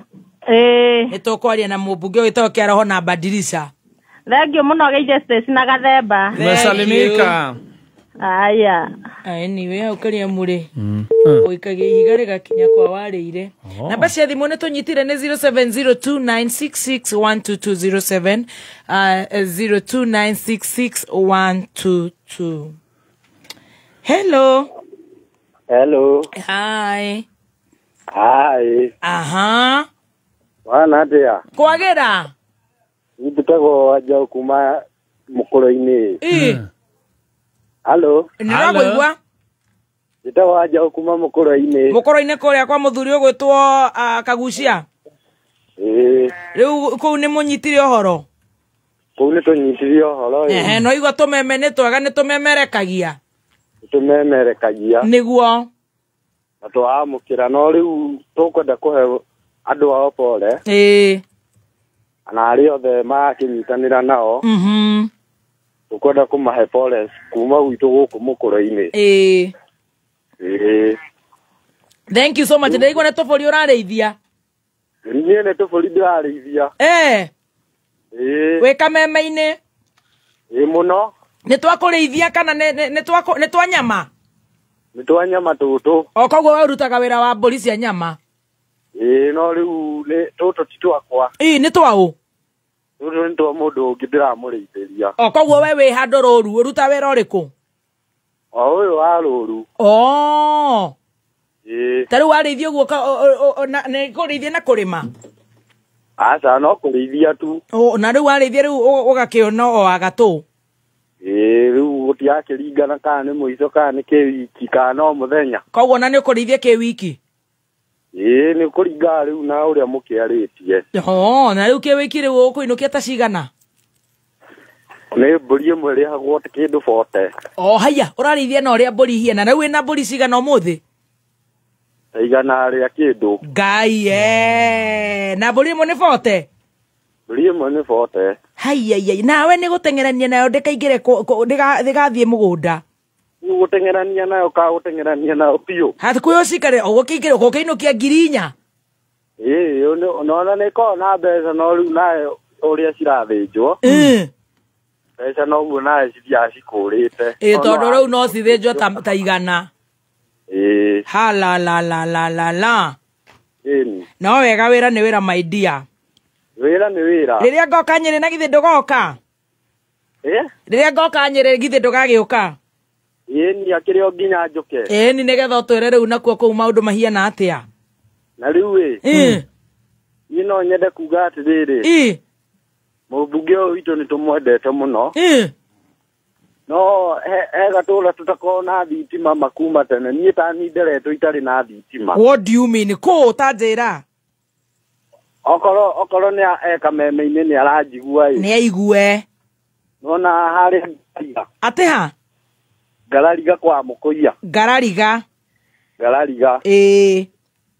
Nĩtũkwaria na mũbunge wĩtagwo Kĩaraho na Badilisha. Thengiũ mũno Geithia Stacy na Gathemba. Mesalimika. Aya. Anyway hau Kariamu rĩ ũikagia ihiga rĩgakinya kwa warĩire. Namba cia thimũ nĩ tũnyitire nĩ 0702966122 02966122. Hello. Hi. Aha. Wana atia? Kwagĩra? Ndutagwo Wanjaũ kuma Mũkũrũ-inĩ. Hello. Nĩragũigua? Ndutagwo Wanjaũ kuma Mũkũrũ-inĩ. Mũkũrũ-inĩ kũrĩa kwa mũthuri ũgwĩtwo Kagucia? Rĩu kũu nĩ mũnyitire ũhoro? Kũu nĩ tũnyitire ũhoro. No igua tũmeme nĩ twega nĩ tũmemerekagia? Tũmemerekagia. Nĩguo? Na tũamũkĩra no rĩu tũkwenda kũhe andũ ao pole. Na arĩa othe makĩnyitanĩra nao. Tũkwenda kũmahe pole kuma gwitũ gũkũ Mũkũrũ-inĩ. Thank you so much. Ndĩraigua nĩ tũbũri ũrarĩithia? Niĩ nĩ tũbũri ndĩrarĩithia. Wĩ kameme-inĩ? Mũno. Nĩ twakũrĩithia kana nĩ twa nyama? Nĩ twa nyama tũtũ. Koguo we ũrutaga wĩra wa mbũri cia nyama? No rĩu tũtũ ti twakwa. Nĩ twaũ? Tũtũ nĩ twa mũndũ ũngĩ ndĩramũrĩithĩria. Koguo we wĩ handũ rũru ũruta wĩra ũrĩkũ? Ũyũ wa rũru. Ta rĩu warĩithia ũguo nĩ kũrĩithia na kũrĩma? Aca no kũrĩithia tu. Na rĩu warĩithia rĩu ũgakĩona o agatũ? Rĩu gũtiakĩringana kana nĩ mũico kana nĩ kĩwiki kana no mũthenya. Koguo na nĩ ũkũrĩithia kĩwiki? Nĩ kũringaga rĩu na ũrĩa mũkĩarĩtie. Na rĩu kĩwiki rĩu ũkũinũkia ta cigana? Nĩ mbũri ĩmwe ĩrĩhagwo ta kĩndũ 40. Haya ũrarĩithia na ũrĩa mbũri hiana. Na rĩu wĩna mbũri cigana ũmũthĩ? Igana rĩa kĩndũ. Ngai na mbũri ĩmwe nĩ 40? Mbũri ĩmwe nĩ 40. Haiyaiya nawe nĩ gũteng'erania nayo ndĩkaingĩre ndĩgathiĩ mũgũnda? Gũteng'erania nayo ka gũteng'erania nayo piũ. Kwĩyo cikare ũgũkĩingĩre ũgũkĩinũkia 4,000? Ona nĩ korwo na mbeca no rĩu nayo ũrĩa cirathĩnjwo. Mbeca noguo nayo cithiaga cikũrĩte. Tondũ rĩu no cithĩnjwo ta igana. La. No wega wĩra nĩ wĩra my dear. Wĩra nĩ wĩra. Rĩrĩa ngoka Nyĩrĩ na githĩ ndũgoka? Rĩrĩa ngoka Nyĩrĩ githĩ ndũgagĩũka? Ni akiri o nginya njuke. Ni nigetha utwire riu nakuo kuu maundu mahiana atia. Na riu ni no nyende kuga atiriri. Mubunge witu ni tumwendete muno. No gatura tutakona thitima makuma tene nie tani ndereto itari na thitima. What do you mean? Ko utanjira? Okoro ni Kameme-ini ni arajigua ni aigue. Nona hari ateha Garariga kwa Mukuia. Garariga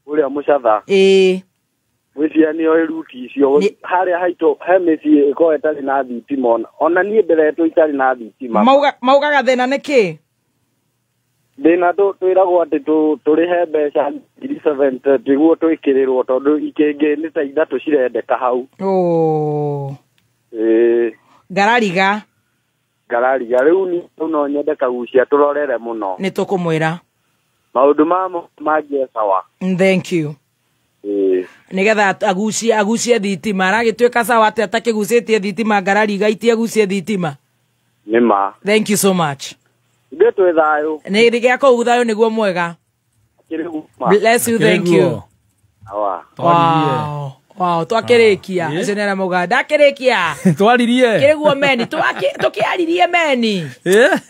uria mucatha withia ni o ruti icio hari haito hemeci ko etari na thitima ona nie ndereto itari na thitima. Maugaga thina niki thina twiragwo ati turihe mbeca 70 tiguo twikirirwo tondu ikengi ni ta ithatu cirendeka hau. Garariga riu ni no nyende kagucia turorere muno. Ni tukumwira maundu mamo magie sawa. Thank you. Nigetha agucie thitima aragitwika sawa ati atakigucitie thitima Garariga itie gucie thitima. Nima. Thank you so much. Ngetwe thayo. Ni rigya ko uthayo niguo mwega. Bless you, thank you. Wow, twakirikia acenera muga ndakirikia twaririe kiriguo meni tukiaririe meni.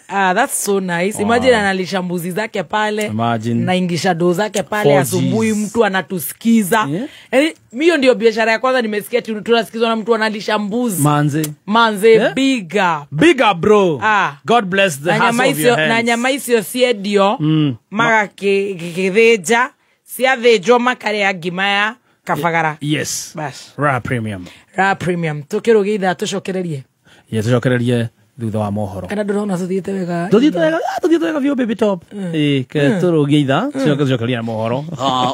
That's so nice. Imagine analisha mbuzi zake pale na ingisha do zake pale asubuhi, mtu anatusikiza. Mimi ndio biashara ya kwanza nimesikia tunasikizwa na mtu analisha mbuzi. Manze bigger bro. God bless the house of your hands. Na nyama icio ciedio magakithĩnja ciathĩnjwo makaria ngima ya kabagara. Yes. Bas. Raw premium. Tukirugia ithaa tucokererie. Tucokererie thutha wa mohoro. Kana ndurona tuthiite wega. Tuthiite wega vio baby top. Ke turugia ithaa tucokererie na mohoro.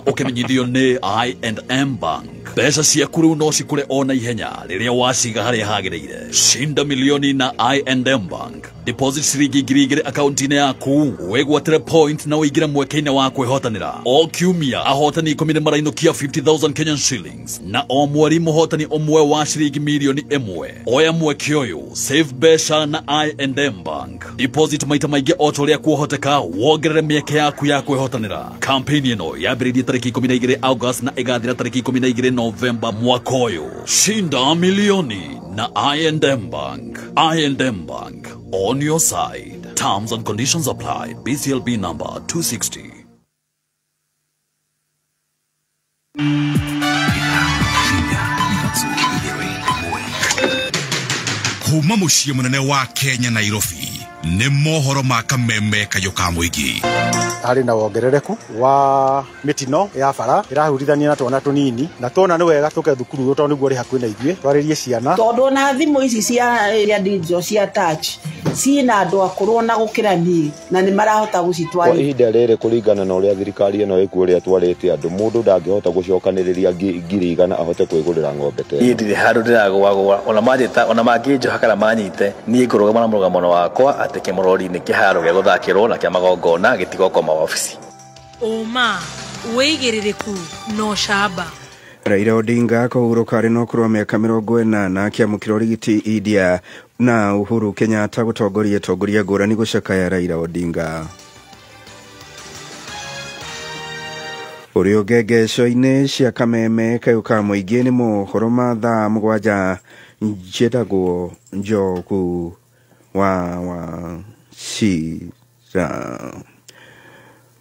Ukimenyithio ni I&M Bank. Mbeca ciaku riu no cikure ona ihenya riria waciga haria hagiriire. Shinda milioni na I&M Bank. Deposit ciringi 2,000 akaunti-ini yaku, wegwatire point na uigire mweke-ini wa kwihotanira. O kiumia ahotani 10 marainukia 50,000 Kenyan shillings na o mweri muhotani omwe wa ciringi milioni 1. Oya mweke uyu, save besha na I&M Bank. Deposit maita maingi o toria kuhoteka, wongerere mieke yaku ya kwihotanira. Campaign ino yambiririe tariki 12 August na igathira tariki 12 November mwaka uyu. Shinda milioni na I&M Bank. I&M Bank, on your side. Terms and conditions apply. BCLB number 260. Kuma muciĩ munene wa Kenya Nairobi nĩ mohoro ma Kameme kayo ka muingi. Hari na wongerereku wa mitino ya bara irahurithania na twana tunini na tona ni wega tuke thukuru to niguo ri hakuĩ na ithuĩ twaririe ciana tondu na thimu ici cia digital cia touch ciina andu akuru na gukirani na ni marahota gucitwara ihinda rĩrĩ kũringana na ũrĩa thirikari ĩno ĩkuo ũrĩa twarĩte andũ mũndũ ndangĩhota gũcokanĩrĩria ngiri igana ahote kwĩgũrĩra ng'ombe tena. Ndire handũ ndĩragũagũa ona manjĩta ona mangĩnjoha kana manyite niĩ ngũrũgama na mũrũgamo wakwa atĩ kĩmũrori nĩ kĩharo gĩa gũthakĩrwo na kĩa magongona gĩtigokoma wabici. Oma weigĩrĩrĩku no shamba. Raila Odinga kũhurũka arĩ na ũkũrũ wa mĩaka 40 akĩamũkĩra ũrigiti India na Uhuru Kenyatta gũtongoria ngũrani gũcakaya Raila Odinga. Ũrĩ ngengeco-inĩ cia Kameme kayũ ka mũingĩ nĩ mohoro ma thaa 7 njĩtagwo Njogu wa Shira.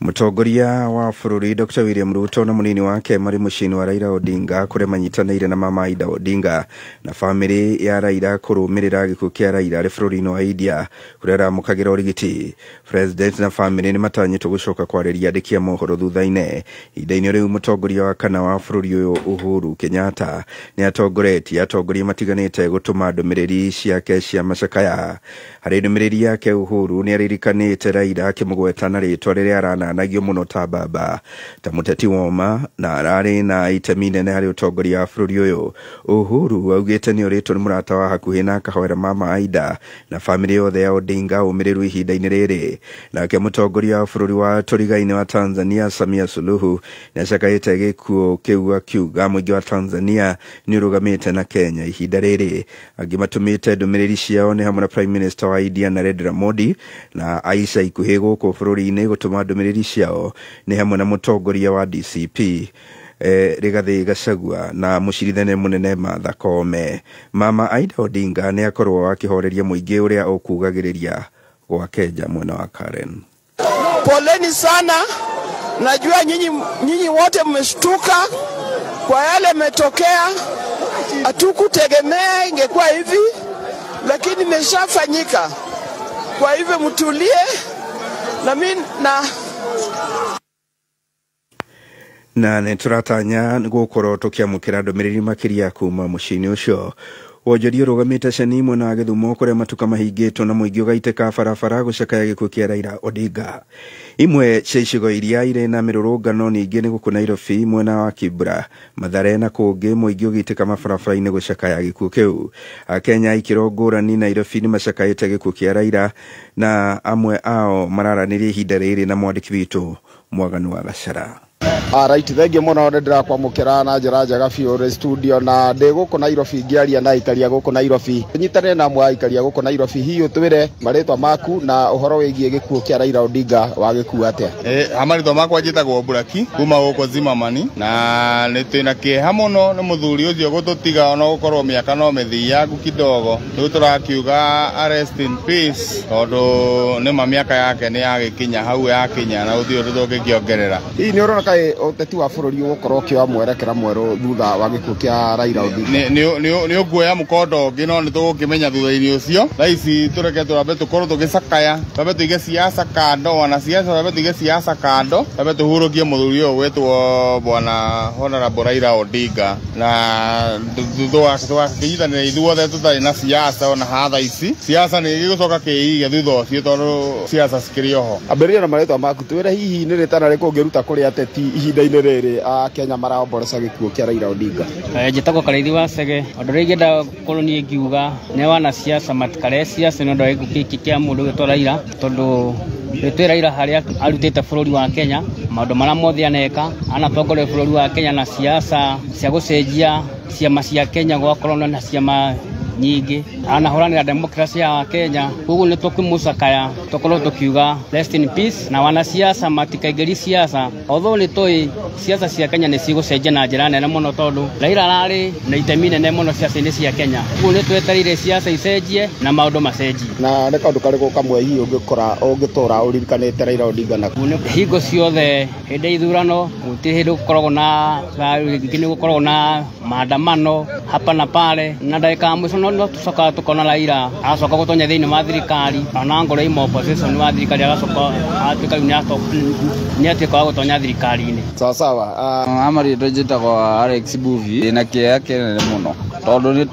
Mũtongoria wa bũrũri Dr. William Ruto na mũnini wake marĩ mũciĩ-inĩ wa Raila Odinga kũrĩa manyitanĩire na mama Ida Odinga na bamĩrĩ ya Raila kũrũmĩrĩra gĩkuũ kĩa Raila arĩ bũrũri-inĩ wa India kũrĩa aramũkagĩra ũrigiti. President na bamĩrĩ nĩ matanyĩtwo gũcoka kwarĩria andĩki a mohoro thutha-inĩ. Ihinda-inĩ rĩu mũtongoria wa kana wa bũrũri ũyũ Uhuru Kenyatta nĩ atongoretie atongoria matiganĩte gũtũma ndũmĩrĩri ciake cia macakaya. Harĩ ndũmĩrĩri yake Uhuru nĩ aririkanĩte Raila akĩmũgweta na rĩtwa rĩrĩa arana nĩaranagio mũno ta baba ta mũteti woma na ararĩ na itemi inene harĩ ũtongoria wa bũrũri ũyũ. Uhuru augĩte nĩorĩtwo nĩ mũrata wa hakuhĩ na akahoera mama Aida na bamĩrĩ yothe ya Odinga ũmĩrĩru ihinda-inĩ rĩrĩ. Nake mũtongoria wa bũrũri wa tũrigaine wa Tanzania Samia Suluhu nĩacakaĩte gĩkuũ kĩu akiuga mũingĩ wa Tanzania nĩũrũgamĩte na Kenya ihinda rĩrĩ. Angĩ matũmĩte ndũmĩrĩri ciao nĩ hamwe na Prime Minister wa India Narendra Modi na Aisha ikuhĩ gũkũ bũrũri-inĩ gũtũma ndũmĩrĩri ciao nĩ hamwe na mũtongoria wa DCP Rigathi Gachagua na mũcirithania mũnene Martha Koome. Mama Aida Odinga nĩakorwo akĩhoreria mũingĩ ũrĩa ũkugagĩrĩria gwake nja mwena wa Karen. Poleni sana, najua nyinyi wote mmeshtuka kwa yale metokea. Hatukutegemea ingekuwa hivi, lakini imeshafanyika. Kwa hivyo mtulie na mimi na nĩtũratanya gũkorwo tũkĩamũkĩra ndũmĩrĩri makĩria kuma mũciĩ-inĩ ũcio. Wonjoria ũrũgamĩte ceni mwena wa Gĩthumo kũrĩa matuka mahingĩtwo na mũingĩ ũgaitĩka barabara gũcakaya gĩkuũ kĩa Raila Odinga. Imwe cia icigo iria irĩ na mĩrũrũngano ningĩ nĩ gũkũ Nairobi mwena wa Kibra, Mathare na kũngĩ mũingĩ ũgĩitĩka mabarabara-inĩ gũcakaya gĩkuũ kĩu. Akenya ikĩro ngũrani Nairobi nĩmacakaĩte gĩkuũ kĩa Raila na amwe ao mararanĩria ihinda rĩrĩ na mwandĩki witũ Mwaganu wa Gacara. Right, thengi muno ndirakwamukira na njira njega biũ studio na ndĩgũkũ Nairobi ngĩaria na ikaria gũkũ Nairobi. Nyitane na mwa ikaria gũkũ Nairobi hihi ũtwĩre marĩtwa maku na ũhoro wĩgiĩ gĩkuũ kĩa Raila Odinga wa gĩkuũ atĩa. Amarĩtwa makwa njĩtagwo Buraki kuma gũkũ Zimmerman na nĩtwĩna kĩeha mũno nĩ mũthuri ũcio gũtũtiga ona gũkorwo mĩaka no mĩthiangu kidogo. Rĩu tũrakiuga rest in peace tondũ nĩma mĩaka yake nĩ yagĩkinya hau yakinya na ũthiũ tũngĩkĩongerera. Hihi nĩ ũrona kaĩ ũteti wa bũrũri ũgũkorwo ũkĩoya mwerekera mwerũ thutha wa gĩkuũ kĩa Raila Odinga? Nĩ ũkuoya mũkondo ũngĩ no nĩ tũgũkĩmenya thutha-inĩ ũcio. Thaa ici tũreke tũrambe tũkorwo tũgĩcakaya, tũrambe tũige siasa kando, wana siasa tũrambe tũige siasa kando, tũrambe tũhurũkie mũthuri ũyũ wĩtwo bwana Honorable Raila Odinga na tũgakĩnyitanĩra ithuothe tũtarĩ na siasa ona thaa ici. Siasa nĩ gĩgũcoka kĩige thutha ũcio tondũ siasa cikĩrĩ oho. Ambĩrĩria na marĩtwa maku twĩre hihi nĩ rĩtana rĩkũ ũngĩruta kũrĩ ateti ihinda-inĩ rĩrĩ Kenya maromboreca gĩkuũ kĩa Raila Odinga? Njĩtagwo Karaithi wa Cege. Ũndũ ũrĩa ingĩenda gũkorwo niĩ ngiuga nĩ wana siasa matikare siasa nĩ ũndũ wa gĩkuũ gĩkĩ kĩa mũndũ ũgĩtwo Raila, tondũ rĩtwa Raila harĩa arutĩte bũrũri wa Kenya maũndũ marĩa mothe aneka, anatongoria bũrũri wa Kenya na siasa cia gũcenjia ciama cia Kenya gwakorwo na ciama nyingĩ, anahũranĩra demokrasia ya Kenya. Koguo nĩ tũkĩmũcakaya tũkorwo tũkiuga rest in peace na wanasiasa matikaingĩri siasa, although nĩ tũĩ siasa cia Kenya nĩ cigũcenjia na njĩra nene mũno tondũ Raila ararĩ na itemi nene mũno siasa-inĩ cia Kenya. Koguo nĩ twetereire siasa icenjie na maũndũ macenjie. Na nĩ kaũndũ karĩkũ kamwe hihi ũngĩtũra ũririkanĩte Raila Odinga na hingo ciothe hĩndĩ ya ithurano gũtirĩ hĩndĩ gũkoragwo na nĩ gũkoragwo na maandamano hapa na pale, na ndagĩka mũico no tũcoka tũkona Raila agacoka gũtonya thĩinĩ wa thirikari ona ngoro imo opposition wa thirikari agacoka atuĩka nĩ atuĩka wa gũtonya thirikari-inĩ. Sawa sawa. Amarĩtwa njĩtagwo Alex Buvi na kĩeha kĩnene mũno tondũ nĩ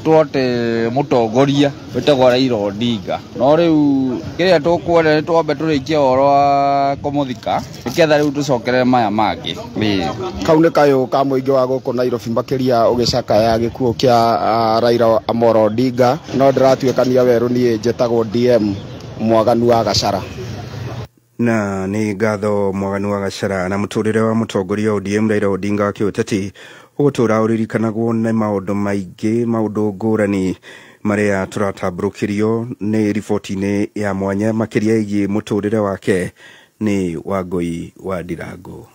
twote mũtongoria wĩtagwo Raila Odinga, no rĩu kĩrĩa tũkwenda nĩ twambe tũrĩkie ũhoro wa kũmũthika nĩgetha rĩu tũcokerere maya mangĩ. Kau nĩ kayũ ka mũingĩ wa gũkũ Nairobi makĩria ũgĩcakaya gĩkuũ kĩa Raila Amolo Odinga, no ndĩratuĩkania werũ niĩ njĩtagwo DM Mwaganu wa Gacara. Na nĩ ngatho Mwaganu wa Gacara. Na mũtũrĩre wa mũtongoria ODM Raila Odinga wa kĩũteti ũgũtũra ũririkanagwo nĩ maũndũ maingĩ, maũndũ ngũrani marĩa tũratambũrũkĩrio nĩ riboti-inĩ ya mwanya makĩria ĩgiĩ mũtũrĩre wake nĩ Wangũi wa Ndirango.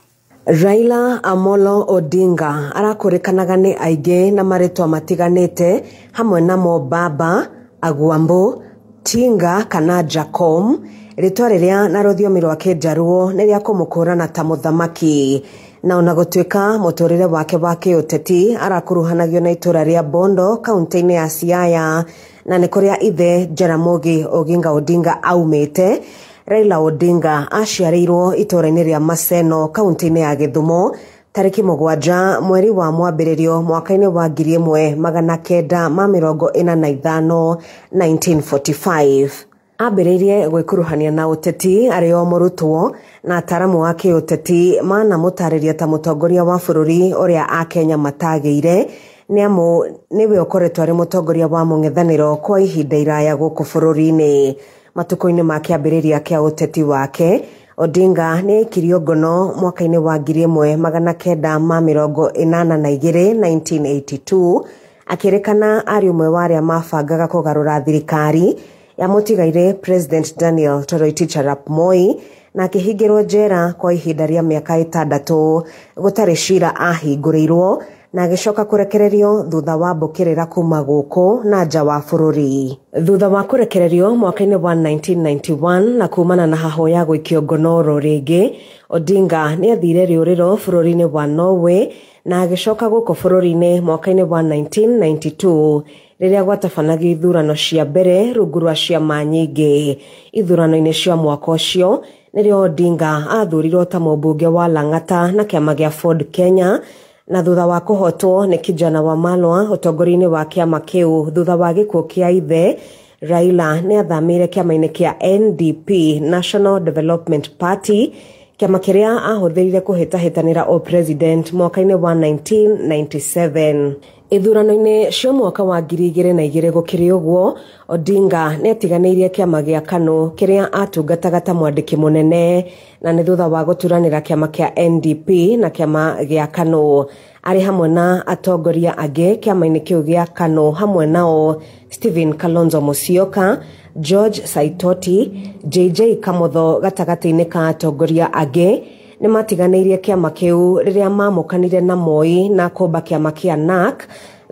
Raila Amolo Odinga arakũrĩkanaga nĩ aingĩ na marĩtwa matiganĩte hamwe namo Baba, Agwambo, Tinga kana Jacom, rĩtwa rĩrĩa na rũthiomi rwa Kĩnjaruo nĩ rĩa kũmũkũrana ta mũthamaki. Na ona gũtuĩka mũtũrĩre wake wa kĩũteti arakuruhanagio na itũra rĩa Bondo kaunti-inĩ ya Siaya na nĩ kũrĩa ithe Jaramogi Oginga Odinga aumĩte, Raila Odinga aciarĩirwo itũra-inĩ rĩa Maseno kaunti-inĩ ya Gĩthumo tarĩki 7 mweri wa mwambĩrĩrio mwaka-inĩ wa 1945 1945. ambĩrĩirie gwĩkuruhania na ũteti arĩ o mũrutwo na ataramu wa kĩũteti manamũtarĩria ta mũtongoria wa bũrũri ũrĩa Akenya matagĩire nĩamu nĩwe ũkoretwo arĩ mũtongoria wa mũng'ethanĩro kwa ihinda iraya gũkũ bũrũri-inĩ. Matukũ-inĩ ma kĩambĩrĩria kĩa ũteti wake, Odinga nĩ aikirio ngono mwaka-inĩ wa 1982 1982 akĩrĩkana arĩ ũmwe wa arĩa mabangaga kũgarũra thirikari ya mũtigaire President Daniel Toroitich arap Moi na akĩhingĩrwo njera kwa ihinda rĩa mĩaka 6 gũtarĩ cira ahingũrĩirwo na agĩcoka kũrekererio thutha wa mbũkĩrĩra kuma gũkũ na nja wa bũrũri. Thutha wa kũrekererio mwaka-inĩ wa 1991 na kumana na hahoya gwĩkio ngono rĩngĩ, Odinga nĩ athire rĩũrĩro bũrũri-inĩ wa Norway na agĩcoka gũkũ bũrũri-inĩ mwaka-inĩ wa 1992 rĩrĩa gwatabanagio ithurano cia mbere rungu rwa ciama nyingĩ. Ithurano-inĩ cia mwaka ũcio nĩrĩo Odinga athurirwo ta mũmbunge wa Lang'ata na kĩama gĩa Ford Kenya, na thutha wa kũhotwo nĩ Kijana Wamalwa ũtongoria-inĩ wa kĩama kĩu thutha wa gĩkuũ kĩa ithe, Raila nĩ athamĩire kĩama-inĩ kĩa NDP, National Development Party, kĩama kĩrĩa ahũthĩrire kũhĩtahĩtanĩra o president mwaka-inĩ wa 1997. Ithurano-inĩ cia mwaka wa 2002 gũkĩrĩ ũguo, Odinga nĩ atiganĩirie kĩama gĩa KANU kĩrĩa atungataga ta mwandĩki mũnene, na nĩ thutha wa gũturanĩra kĩama kĩa NDP na kĩama gĩa KANU. Arĩ hamwe na atongoria angĩ kĩama-inĩ kĩu gĩa KANU, hamwe nao Stephen Kalonzo Musyoka, George Saitoti, JJ Kamotho gatagatĩ-inĩ ka atongoria angĩ nĩ matiganĩirie kĩama kĩu rĩrĩa mamũkanire na Moi na kũmba kĩama kĩa NARC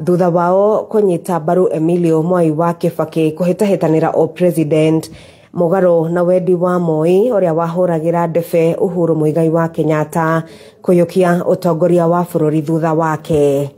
thutha wao kũnyita mbaru Emilio Mwai wa Kibaki kũhĩtahĩtanĩra o president, mũgarũ na wendi wa Moi ũrĩa wahũragĩra ndebe Uhuru Muigai wa Kenyatta kũiyũkia ũtongoria wa bũrũri thutha wake.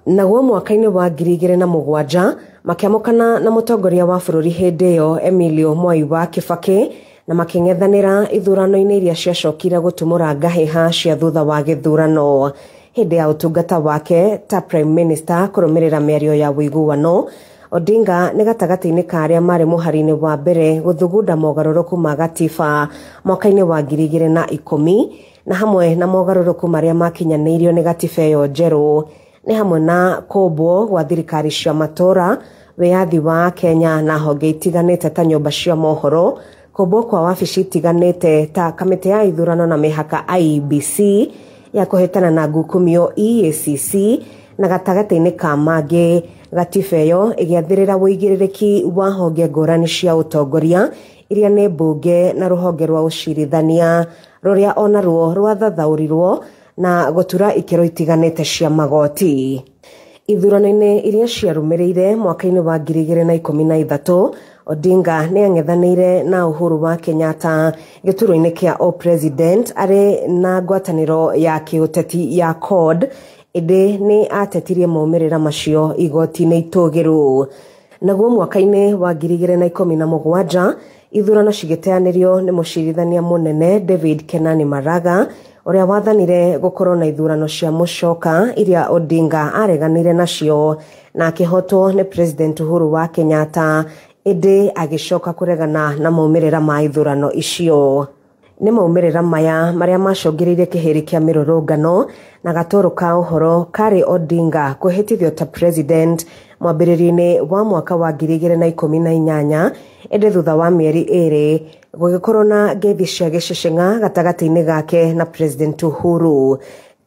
Naguo mwaka-inĩ wa 2007 makĩamũkana na mũtongoria wa bũrũri hĩndĩ ĩyo Emilio Mwai wa Kibaki na makĩng'ethanĩra ithurano-inĩ iria ciacokire gũtumũra ngahĩha cia thutha wa gĩthurano. Hĩndĩ ya ũtungata wake ta Prime Minister kũrũmĩrĩra mĩario ya ũiguano, Odinga nĩ gatagatĩ-inĩ ka arĩa marĩ mũhari-inĩ wa mbere gũthugunda mogarũrũku ma gatiba mwaka-inĩ wa 2010 na hamwe na mogarũrũku marĩa makinyanĩirio nĩ gatiba ĩyo njerũ nĩ hamwe na kũmbwo gwa thirikari cia matũra, wĩyathi wa Kenya na honge itiganĩte ta nyũmba cia mohoro, kũmbwo kwa wabici itiganĩte ta kamĩtĩ ya ithurano na mĩhaka IEBC, ya kũhĩtana na ngukumio EACC na gatagatĩ-inĩ ka mangĩ. Gatiba ĩyo ĩgĩathĩrĩra wũigĩrĩrĩki wa honge ngũrani cia ũtongoria iria nĩ mbunge na rũhonge rwa ũcirithania rũrĩa onaruo rwathathaũrirwo na gũtura ikĩro itiganĩte cia magoti. Ithurano-inĩ iria ciarũmĩrĩire mwaka-inĩ wa 2013, Odinga nĩ ang'ethanĩire na Uhuru wa Kenyatta gĩturwa-inĩ kĩa o president arĩ na ngwatanĩro ya kĩũteti ya CORD, ĩndĩ nĩ atetirie maumĩrĩra macio igoti-inĩ itũgĩru. Naguo mwaka-inĩ wa 2017 ithurano cigĩteanĩrio nĩ mũcirithania mũnene David Kenani Maraga ũrĩa wathanire gũkorwo na ithurano cia mũcoka iria Odinga areganire nacio na akĩhotwo nĩ President Uhuru wa Kenyatta, ĩndĩ agĩcoka kũregana na maumĩrĩra ma ithurano icio. Nĩ maumĩrĩra maya marĩa macũngĩrĩirie kĩhĩri kĩa mĩrũrũngano na gatũrũ ka ũhoro karĩ Odinga kwĩhĩtithio ta president mwambĩrĩrio-inĩ wa mwaka wa 2018, ĩndĩ thutha wa mĩeri ĩrĩ gũgĩkorwo na ngeithi cia gĩceceng'a gatagatĩ-inĩ gake na President Uhuru.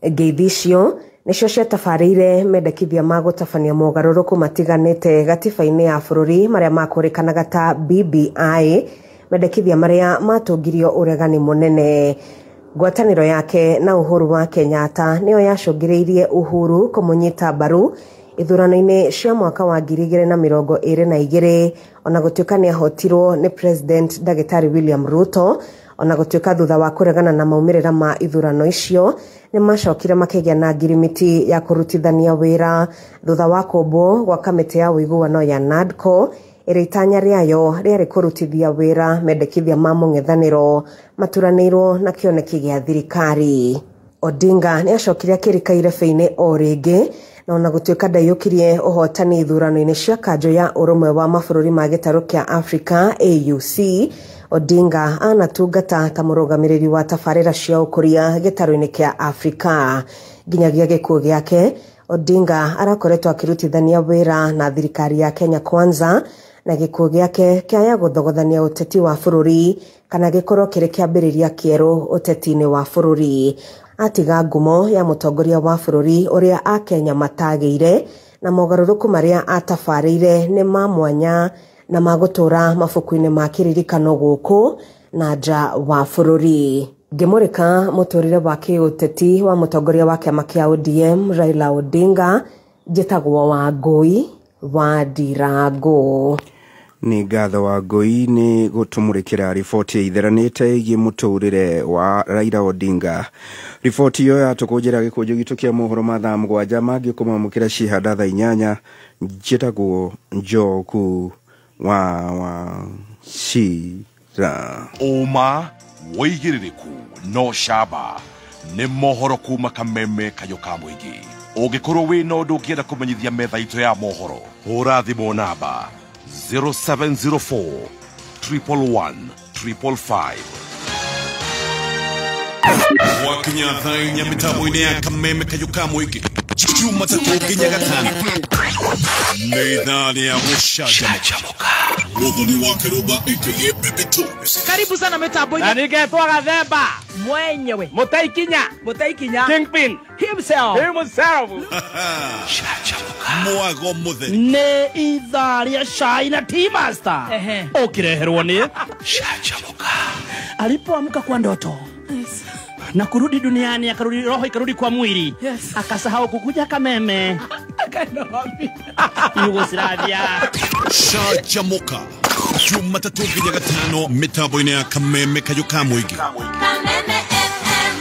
Ngeithi icio nĩcio ciatabarĩire mendekithia ma gũtabania mogarũrũku matiganĩte gatiba-inĩ ya bũrũri marĩa makũrĩkanaga ta BBI, mendekithia marĩa matũngirio ũregani mũnene. Ngwatanĩro yake na Uhuru wa Kenyatta nĩyo yacũngĩrĩirie Uhuru kũmũnyita mbaru ithurano-inĩ cia mwaka wa 2022, ona gũtuĩka nĩ ahotirwo nĩ President Ndagĩtarĩ William Ruto, ona gũtuĩka thutha wa kũregana na maumĩrĩra ma ithurano icio nĩ macokire makĩgĩa na ngirimiti ya kũrutithania wĩra thutha wa kũmbwo gwa kamĩtĩ ya ũiguano ya NADCO, ĩrĩa itanya rĩayo rĩarĩ kũrutithia wĩra mendekithia ma mũng'ethanĩro maturanĩirwo na kĩoneki gĩa thirikari. Odinga nĩ acokirie akĩrika irebe-inĩ o rĩngĩ na ona gũtuĩka ndaiyũkirie ũhotani ithurano-inĩ cia kanjũ ya ũrũmwe wa mabũrũri ma gĩtarũ kĩa Africa AUC. Odinga anatungata ta mũrũgamĩrĩri wa tabarĩra cia ũkũria gĩtarũ-inĩ kĩa Africa. Nginyagia gĩkuũ gĩake, Odinga arakoretwo akĩrutithania wĩra na thirikari ya Kenya Kwanza, na gĩkuũ gĩake kĩaya gũthogothania ũteti wa bũrũri kana gĩkorwo kĩrĩ kĩambĩrĩria kĩerũ ũteti-inĩ wa bũrũri. Atiga ngumo ya mũtongoria wa bũrũri ũrĩa Akenya matagĩire na mogarũrũku marĩa atabarĩire nĩ ma mwanya na magũtũra mabuku-inĩ ma kĩririkano gũkũ na nja wa bũrũri. Ngĩmũrĩka mũtũrĩre wa kĩũteti wa mũtongoria wa kĩama kĩa ODM Raila Odinga, njĩtagwo Wangui wa Ndirango. Nĩ ngatho Wangui nĩ gũtũmũrĩkĩra riboti itheranĩte ĩgiĩ mũtũrĩre wa Raila Odinga. Riboti iyo yatũkũnjĩra gĩkũnjũ gitũ kĩa mohoro ma thaa 7 mangĩkũmamũkĩra cihanda thaa 8. Njĩtagwo Njogu wa Shira. Uma woigĩrĩrĩku no shaba nĩ mohoro kuma Kameme Kayũ ka Mũingĩ. Ũngĩkorwo wĩna ũndũ ũngĩenda kũmenyithia metha itũ ya mohoro, hũra thimũ namba 0704 111 555. Wakinya thaini ya mitambo-inĩ ya Kameme Kayũ ka Mũingĩ, Jumatatu nginya Gatano, nĩ ithaa rĩa gũcanjamũka. Mũthoni wa Kĩrũmba aka Bebe Tones. Karibu sana mitambo-inĩ. Na ningetwa Gathemba mwenyewe Mũtaikinya Kingpin himself. Mwago mũtheri. Nĩ ithaa rĩa cai na Tea Master. Ũkĩreherwo nĩ Canjamũka. Alipoamka kwa ndoto na kurudi duniani, akarudi roho ikarudi kwa mwili. Akasahau kukuja Kameme. Yugoslavia. Canjamũka Jumatatu nginya Gatano, mitambo-inĩ ya Kameme Kayũ ka Mũingĩ. Kameme FM.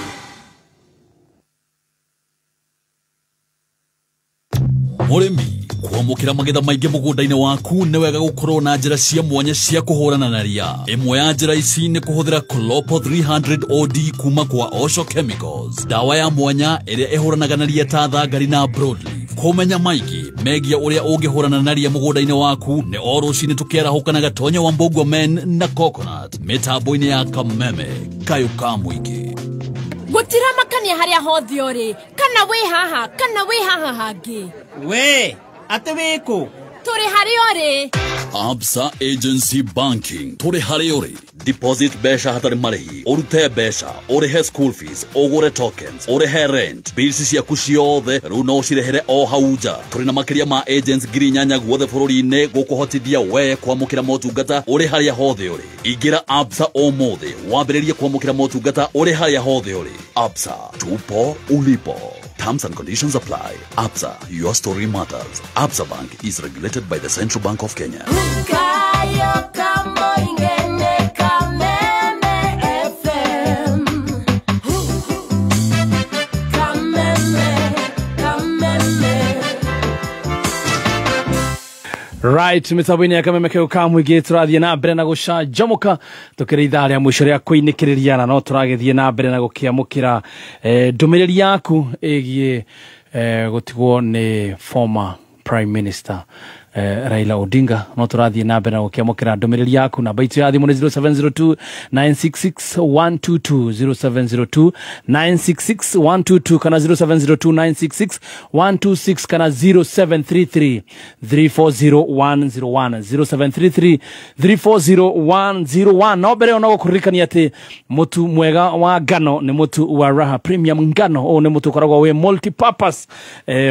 Mũrĩmi, kwamũkĩra magetha maingĩ mũgũnda-inĩ waku nĩ wega gũkorwo na njĩra cia mwanya cia kũhũrana na ria. Ĩmwe ya njĩra ici nĩ kũhũthĩra Clopo 300 OD kuma kwa Osho Chemicals, ndawa ya mwanya ĩrĩa ĩhũranaga na ria ta thangari na broadleaf. Kũmenya maingĩ megiĩ ũrĩa ũngĩhũrana na ria mũgũnda-inĩ waku nĩ o rũcinĩ tũkĩarahũka na Gatonyo wa Mbũgua Men na Coconut mĩtambo-inĩ ya Kameme Kayũ ka Mũingĩ. Gũtira makania harĩa hothe ũrĩ, kana wĩ haha hangĩ. We, atĩ wĩkũ? Tũrĩ harĩa ũrĩ. Absa Agency Banking, tũrĩ harĩa ũrĩ. Deposit mbeca hatarĩ marĩhi, ũrute mbeca, ũrĩhe school fees, ũgũre tokens, ũrĩhe rent, bills ciaku ciothe rĩu no cirehere o hau nja. Tũrĩ na makĩria ma agents ngiri 8 guothe bũrũri-inĩ gũkũhotithia we kwamũkĩra motungata ũrĩ harĩa hothe ũrĩ. Ingĩra Absa ũmũthĩ wambĩrĩrie kwamũkĩra motungata ũrĩ harĩa hothe ũrĩ. Absa, tupo ulipo. Terms and conditions apply. Absa, your story matters. Absa Bank is regulated by the Central Bank of Kenya. Right, mitambo-inĩ ya Kameme Kayũ ka Mũingĩ tũrathiĩ na mbere na gũcanjamũka tũkĩrĩ ithaa rĩa mũico rĩa kũinĩkĩrĩria, na no tũragĩthiĩ na mbere na gũkĩamũkĩra ndũmĩrĩri yaku ĩgiĩ gũtigwo nĩ former Prime Minister Raila Odinga. No tũrathiĩ na mbere na gũkĩamũkĩra ndũmĩrĩri yaku. Namba itũ ya thimũ nĩ 0702-966-122, 0702-966-122 kana 0702-966-126 kana 0733-340-101, 0733-340-101. No mbere ona gũkũririkania atĩ mũtu mwega wa ngano nĩ mũtu wa Raha Premium ngano. Ũũ nĩ mũtu ũkoragwo wĩ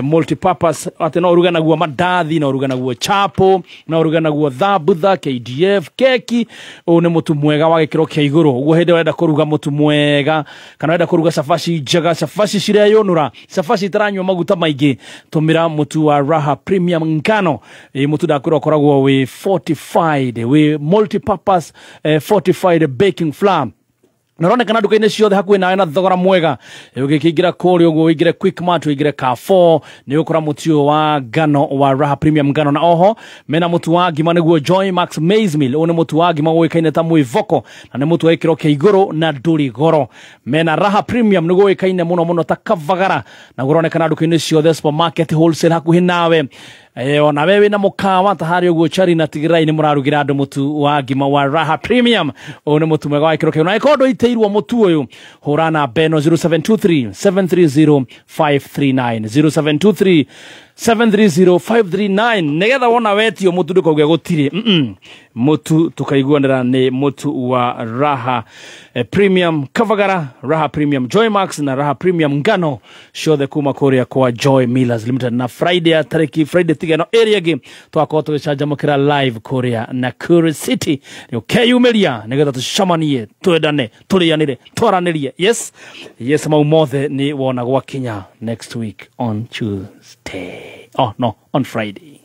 multi-purpose, atĩ no ũruga naguo mandathi, no ũruga naguo chapo, no ũruga naguo thabutha, KDF, keki. Ũũ nĩ mũtu mwega wa gĩkĩro kĩa igũrũ. Ũguo hĩndĩ ũrenda kũruga mũtu mwega kana wenda kũruga cabaci njega, cabaci cireyũnũra, cabaci itaranyua maguta maingĩ, tũmĩra mũtu wa Raha Premium ngano. Mũtu ndakwĩra ũkoragwo wĩ fortified, wĩ multi-purpose fortified baking flour. Naronekana nduka-inĩ ciothe hakuhĩ nawe na thogora mwega. Ũgĩkĩingĩra kũrĩa ũguo wĩingĩre Quickmart, wĩingĩre Carrefour, nĩ ũkora mũtu ũyũ wa ngano wa Raha Premium ngano, na oho mena mũtu wa ngima nĩguo Joy Max Maize Meal. Ũyũ nĩ mũtu wa ngima ũĩkaine ta mwĩvoko na nĩ mũtu wa gĩkĩro kĩa igũrũ na ndũrĩ goro. Mena Raha Premium nĩguo ũĩkaine mũno ta Kavagara, na ũronekana nduka-inĩ ciothe supermarket wholesale hakuhĩ nawe. Ona wewe na mukawa tahari uguo chari na tigirai ni murarugira andu mutu wa ngima wa Raha Premium. Uyu ni mutu mwega wa ikiro kiu na ikondo iteirwo mutu uyu hurana beno 0723 730 539 0723 730-539 negetha wona wetio mutu ndukauge gutiri mutu tukaiguanira ni mutu wa Raha Premium Kavagara, Raha Premium Joy Max na Raha Premium ngano ciothe kuma kuria kwa Joy Millers Limited. Na Friday tigano area game twako tugicanjamukira live kuria Nakuru City ukeyumiria negetha tucamanie twendane turianire twaranirie. Yes mau mothe ni wona gwa kinya next week on Tuesday. Oh no, on Friday.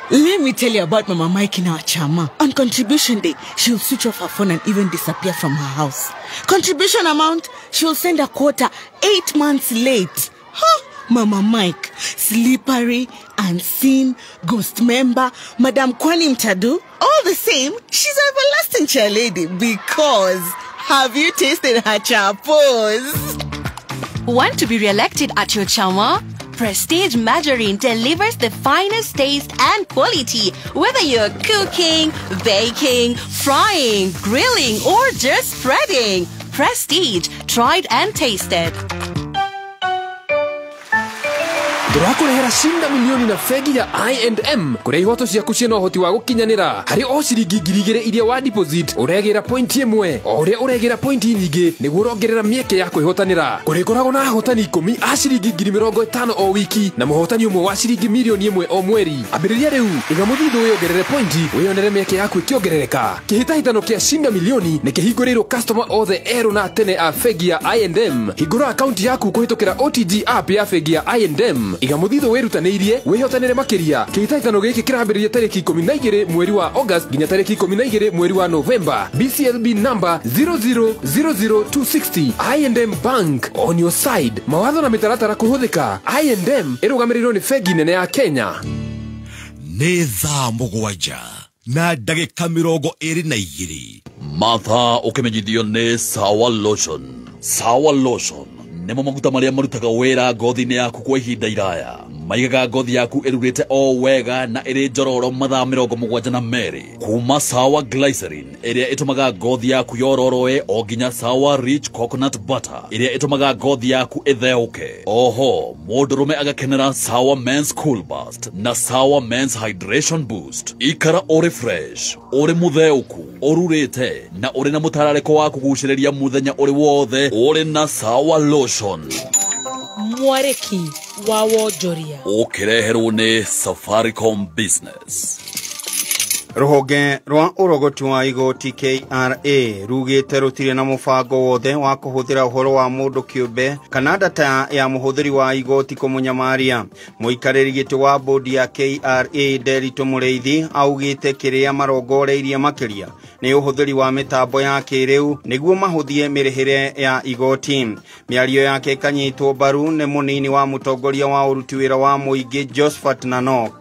Let me tell you about Mama Mike in our chama. On contribution day, she'll switch off her phone and even disappear from her house. Contribution amount, she'll send a quarter 8 months late. Huh? Mama Mike, slippery, unseen, ghost member, Madam Kwani Mtadu. All the same, she's an everlasting chair lady because have you tasted her chapos? Want to be re-elected at your chama? Prestige Margarine delivers the finest taste and quality, whether you're cooking, baking, frying, grilling, or just spreading. Prestige, tried and tasted. Turakurehera shinda milioni na fegi ya I&M kuria ihoto ciaku ciena uhoti wa gukinyanira hari o ciringi 2,000 iria wa deposit uregira point imwe uria uregira point nyingi niguo urongerera mieke ya kwihotanira kurikoragwo na ahotani 10 a ciringi 50,000 o wiki na muhotani umwe wa ciringi milioni 1 o mweri. Ambiriria riu iga muthithu wiyongerere point wiyonere mieke yaku ikiongerereka. Kihitahitano kia shinda milioni ni kihinguriirwo customer othe eru na tene a fegi ya I&M. Hingura account yaku kuhitukira OTG app ya fegi ya I&M. Iga muthithu wirutaneirie wihotanire makiria. Kihitahitano giki kirambiriria tariki 12 mweri wa August nginya tariki 12 mweri wa November. BCLB number 0000260. I&M Bank on your side. Mawatho na mitaratara kuhuthika. I&M irugamirirwo ni fegi nene ya Kenya. Nĩ thaa mũgwanja na ndagĩka 22. Matha ũkĩmenyithio nĩ Sawa Lotion. Sawa Lotion nĩmo maguta marĩa marutaga wĩra ngothi-inĩ yaku kwa ihinda iraya. Maigaga ngothi yaku ĩrurĩte o wega na ĩrĩ njororo mathaa 72. Kuma Sawa Glycerin ĩrĩa ĩtũmaga ngothi yaku yororoe o nginya Sawa Rich Coconut Butter ĩrĩa ĩtũmaga ngothi yaku ĩtheũke. Oho mũndũrũme agakenera Sawa Men's Cool Burst na Sawa Men's Hydration Boost. Ikara ore fresh, ore mutheuku, orurĩte na ore na mũtararĩko wa kũgucĩrĩria mũthenya ore wothe, ore na Sawa Lotion. Mwareki wa wonjoria ukireherwo ni Safaricom Business. Ruhonge rwa urogoti wa igoti KRA rugite rutire na mubango wothe wa kuhuthira uhoro wa mundu kiumbe kana data ya muhuthiri wa igoti kumunyamaria. Muikariri giti wa bodi ya KRA Derito Mureithi augite kiria marongoreirie makiria ni uhuthiri wa mitambo ya kiriu niguo mahuthie mirihire ya igoti. Miario yake kanyitwo baru ni munini wa mutongoria wa uruti wira wa muingi Josephat Nanok.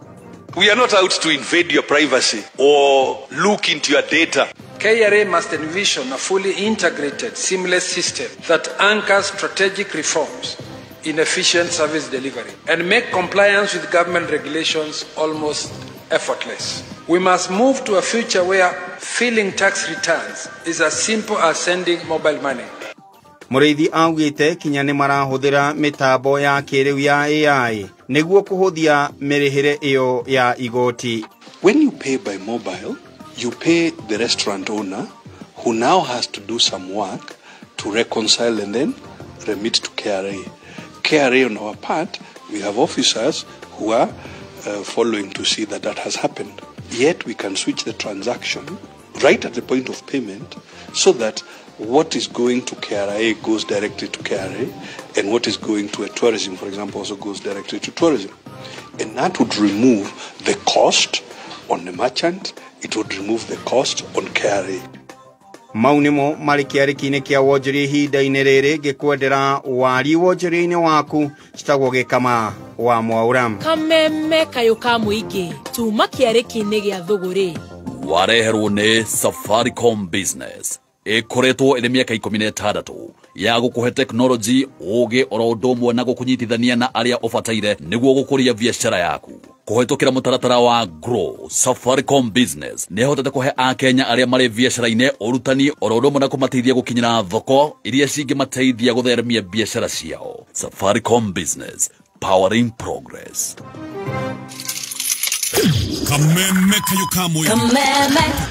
We are not out to invade your privacy or look into your data. KRA must envision a fully integrated, seamless system that anchors strategic reforms in efficient service delivery and make compliance with government regulations almost effortless. We must move to a future where filing tax returns is as simple as sending mobile money. Mureithi augite kinya ni marahuthira mitambo ya kiriu ya AI niguo kuhuthia mirihire iyo ya igoti. When you pay by mobile, you pay the restaurant owner who now has to do some work to reconcile and then remit to KRA. KRA on our part, we have officers who are following to see that that has happened. Yet we can switch the transaction right at the point of payment so that what is going to KRA goes directly to KRA, and what is going to a tourism, for example, also goes directly to tourism. And that would remove the cost on the merchant, it would remove the cost on KRA. mau nimo marĩ kĩarĩki-inĩ kĩa wonjoria ihinda-inĩ rĩrĩ ngĩkwendera wari wonjoria-inĩ waku citagwo Gĩkama wa Mwaura. Kameme kayo ka mũingĩ tuma kĩarĩki-inĩ gĩa thũgũrĩ wareherwo nĩ Safaricom Business ĩkoretwo ĩrĩ mĩaka 16 ya gũkũhe teknoloji ũgĩ oro ũndũ ũmwe na gũkũnyitithania na arĩa ũbataire nĩguo gũkũria biacara yaku kũhetũkĩra mũtaratara wa Grow. Safaricom Business nĩ ĩhotete kũhe akenya arĩa marĩ biacara-inĩ ũrutani oro ũndũ ũmwe na kũmateithia gũkinyĩra thoko iria cingĩmateithia gũtheremia biacara ciao. Safaricom Business, powering progress. Kameme kayo kamwe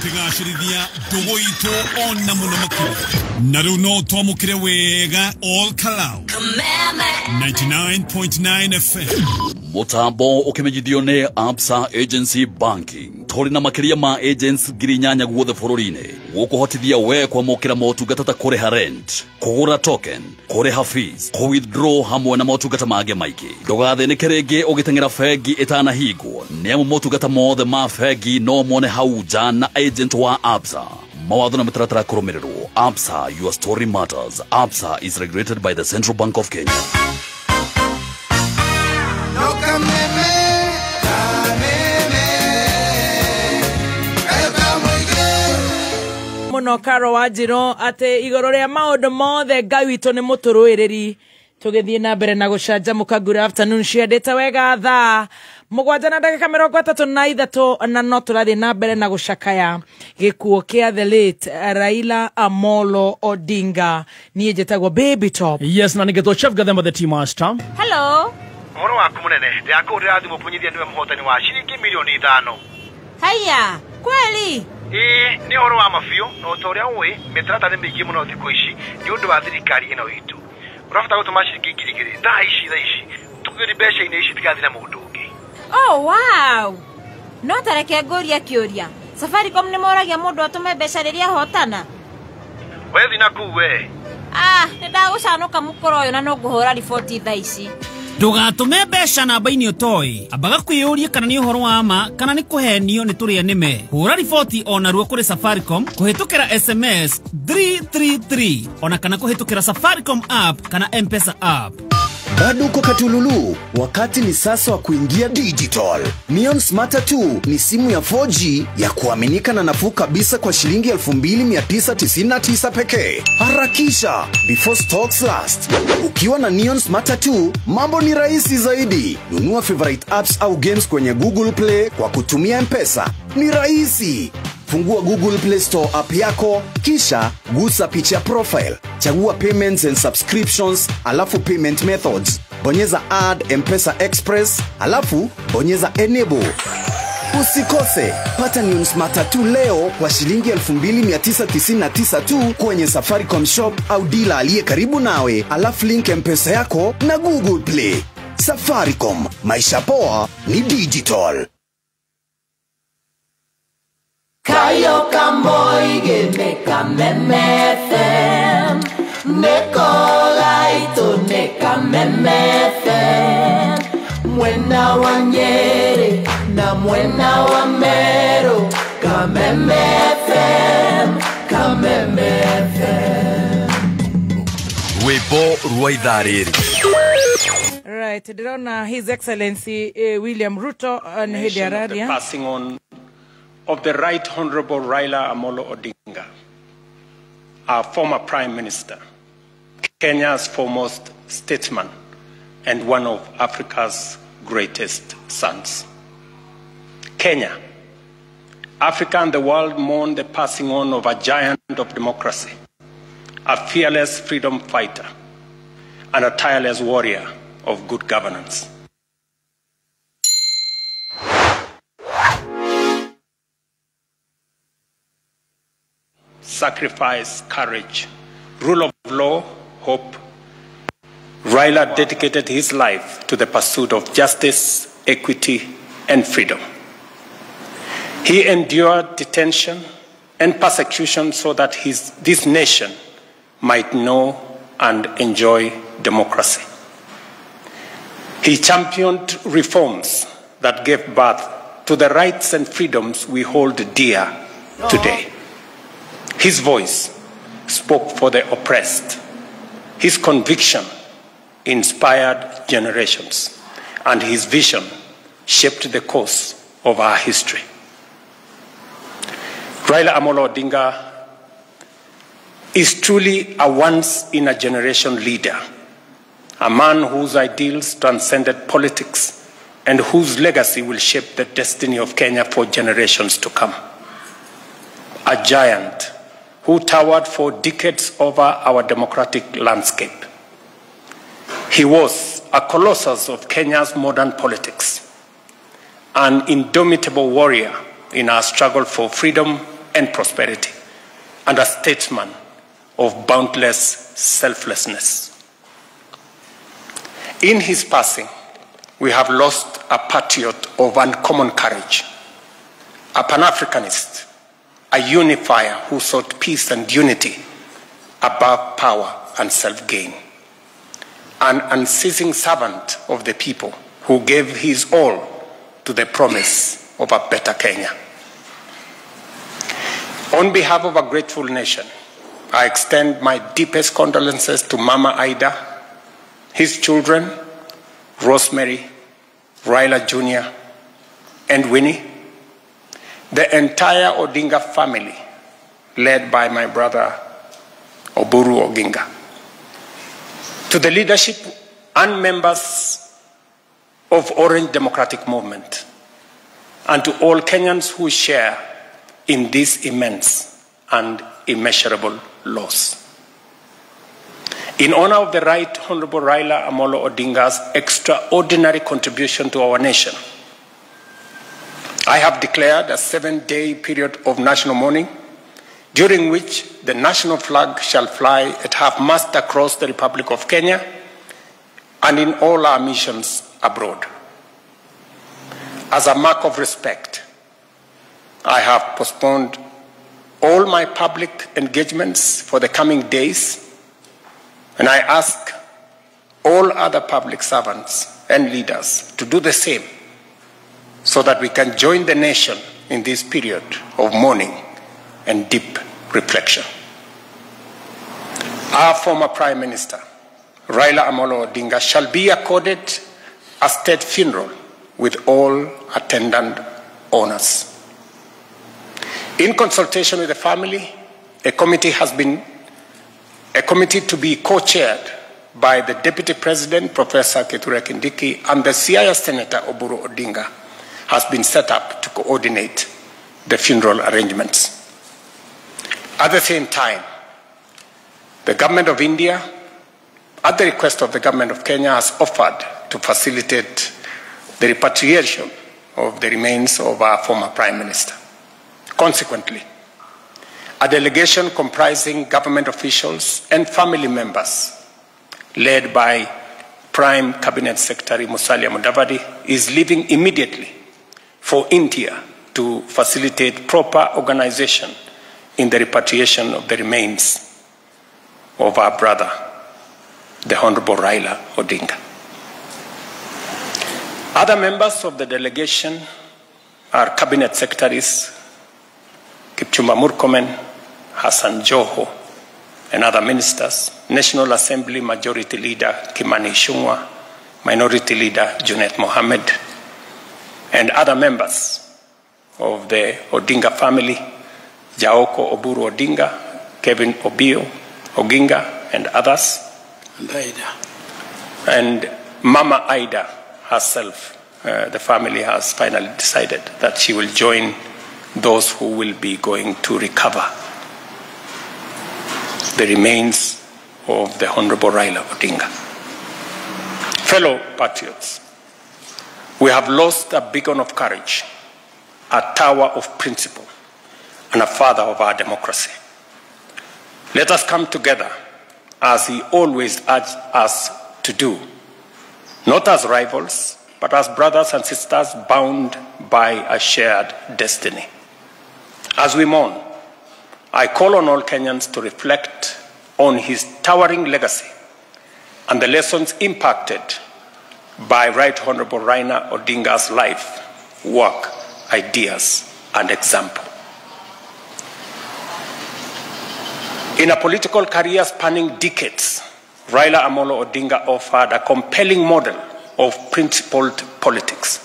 tukigashirithia ndugu itu ona muno makuru na riu no twamukire wega all kalau 99.9 FM Mutambo ukimenyithio nĩ Absa Agency Banking. Tũrĩ na makĩria ma agents 8,000 guothe bũrũri-inĩ gũkũhotithia we kwamũkĩra motungata ta kũrĩha rent, kũgũra token, kũrĩha fees, kũwithdraw hamwe na motungata mangĩ maingĩ. Ndũgathĩnĩke rĩngĩ ũgĩteng'era bengi ĩtanahingwo nĩamu motungata mothe ma bengi no mone hau nja na agent wa Absa. Mawatho na mĩtaratara kũrũmĩrĩrwo. Absa, your story matters. Absa is regulated by the Central Bank of Kenya. Muno Karo Wanjiro ate igoro ria maundu mothe Ngai witũ nĩ mũtũrũĩrĩri tũgĩthiĩ na mbere na gũcanjamũka. Good afternoon ciendete wega thaa 7:33 na no tũrathiĩ na mbere na gũcakaya gĩkuũ kĩa the late Raila Amolo Odinga. Niĩ njĩtagwo Baby Top. Yes, na nĩgetwo Chef Gathemba the Tea Master. Hello. Moro waku munene ndakũrĩra thimũ kũnyithia niwe mũhotani wa ciringi milioni 5. Haya, kweli? Nĩ ũhoro wa mabiũ na ũtorĩa ũĩ mĩtaratara nĩ mĩingĩ mũno thikũ ici nĩ ũndũ wa thirikari ĩno itũ. Ũrabata gũtũma ciringi 2,000 thaa ici tũkĩri mbeca-inĩ ici tigathi na mũndũ ũngĩ. Oh wow, no tareke ngũria kĩũria. Safaricom nĩ moragia mũndũ atũme mbeca rĩrĩa hotana? Wethi na kuwe. Nĩ ndagũcanũka mũkoro ũyũ na no ngũhũra riboti thaa ici. Ndũgatũme mbeca namba-inĩ ũtoĩ ambaga kwĩyũria kana nĩ ũhoro wa ma kana nĩ kũhenio nĩ tũrĩa nĩme. Hũra riboti ona ruo kũrĩ Safaricom kũhetũkĩra SMS 333 ona kana kũhetũkĩra Safaricom app kana M-Pesa app. Bado uko Katululu, wakati ni sasa wa kuingia digital. Neon Smarter 2 ni simu ya 4G ya kuaminika na nafuu kabisa kwa shilingi 2,999 pekee. Harakisha before stocks last. Ukiwa na Neon Smarter 2, mambo ni rahisi zaidi. Nunua favorite apps au games kwenye Google Play kwa kutumia M-Pesa. Ni rahisi. Fungua Google Play Store app yako, kisha gusa picha profile. Chagua payments and subscriptions, alafu payment methods. Bonyeza add M-Pesa Express, alafu bonyeza enable. Usikose, pata Neon Smarter 2 leo kwa shilingi 2,999 tu kwenye Safaricom shop au dealer aliye karibu nawe, alafu link M-Pesa yako na Google Play. Safaricom, maisha poa ni digital. Kayo kamoige neka memefem Nekola ito neka memefem Mwena wa Nyeri na mwena wa Meru Kamemefem, kamemefem Rwĩmbo rwa ithaa rĩrĩ. Right, ndĩrona His Excellency William Ruto and hĩndĩ araria. Passing on of the Right Honorable Raila Amolo Odinga, our former Prime Minister, Kenya's foremost statesman, and one of Africa's greatest sons. Kenya, Africa and the world mourn the passing on of a giant of democracy, a fearless freedom fighter, and a tireless warrior of good governance. Sacrifice, courage, rule of law, hope. Raila dedicated his life to the pursuit of justice, equity, and freedom. He endured detention and persecution so that this nation might know and enjoy democracy. He championed reforms that gave birth to the rights and freedoms we hold dear today. His voice spoke for the oppressed. His conviction inspired generations, and his vision shaped the course of our history. Raila Amolo Odinga is truly a once-in-a-generation leader, a man whose ideals transcended politics and whose legacy will shape the destiny of Kenya for generations to come. A giant who towered for decades over our democratic landscape. He was a colossus of Kenya's modern politics, an indomitable warrior in our struggle for freedom and prosperity, and a statesman of boundless selflessness. In his passing, we have lost a patriot of uncommon courage, a Pan-Africanist, a unifier who sought peace and unity above power and self-gain, an unceasing servant of the people who gave his all to the promise of a better Kenya. On behalf of a grateful nation, I extend my deepest condolences to Mama Ida, his children, Rosemary, Raila Jr., and Winnie, the entire Odinga family, led by my brother Oburu Oginga, to the leadership and members of Orange Democratic Movement, and to all Kenyans who share in this immense and immeasurable loss. In honor of the Right Honorable Raila Amolo Odinga's extraordinary contribution to our nation, I have declared a 7-day period of national mourning, during which the national flag shall fly at half-mast across the Republic of Kenya and in all our missions abroad. As a mark of respect, I have postponed all my public engagements for the coming days, and I ask all other public servants and leaders to do the same, so that we can join the nation in this period of mourning and deep reflection. Our former Prime Minister, Raila Amolo Odinga, shall be accorded a state funeral with all attendant honors. In consultation with the family, a committee to be co-chaired by the Deputy President, Professor Kithure Kindiki, and the Siaya Senator Oburu Odinga, has been set up to coordinate the funeral arrangements. At the same time, the Government of India, at the request of the Government of Kenya, has offered to facilitate the repatriation of the remains of our former Prime Minister. Consequently, a delegation comprising government officials and family members, led by Prime Cabinet Secretary Musalia Mudavadi, is leaving immediately for India to facilitate proper organization in the repatriation of the remains of our brother, the Honorable Raila Odinga. Other members of the delegation are Cabinet Secretaries Kipchumba Murkomen, Hassan Joho, and other ministers, National Assembly Majority Leader Kimani Ichung'wah, Minority Leader Junet Mohammed, and other members of the Odinga family, Jaoko Oburu Odinga, Kevin Obio Oginga, and others. And Aida. And Mama Aida herself, the family has finally decided that she will join those who will be going to recover the remains of the Honorable Raila Odinga. Fellow patriots, we have lost a beacon of courage, a tower of principle, and a father of our democracy. Let us come together as he always urged us to do, not as rivals, but as brothers and sisters bound by a shared destiny. As we mourn, I call on all Kenyans to reflect on his towering legacy and the lessons impacted by Right Honorable Raila Odinga's life, work, ideas, and example. In a political career spanning decades, Raila Amolo Odinga offered a compelling model of principled politics.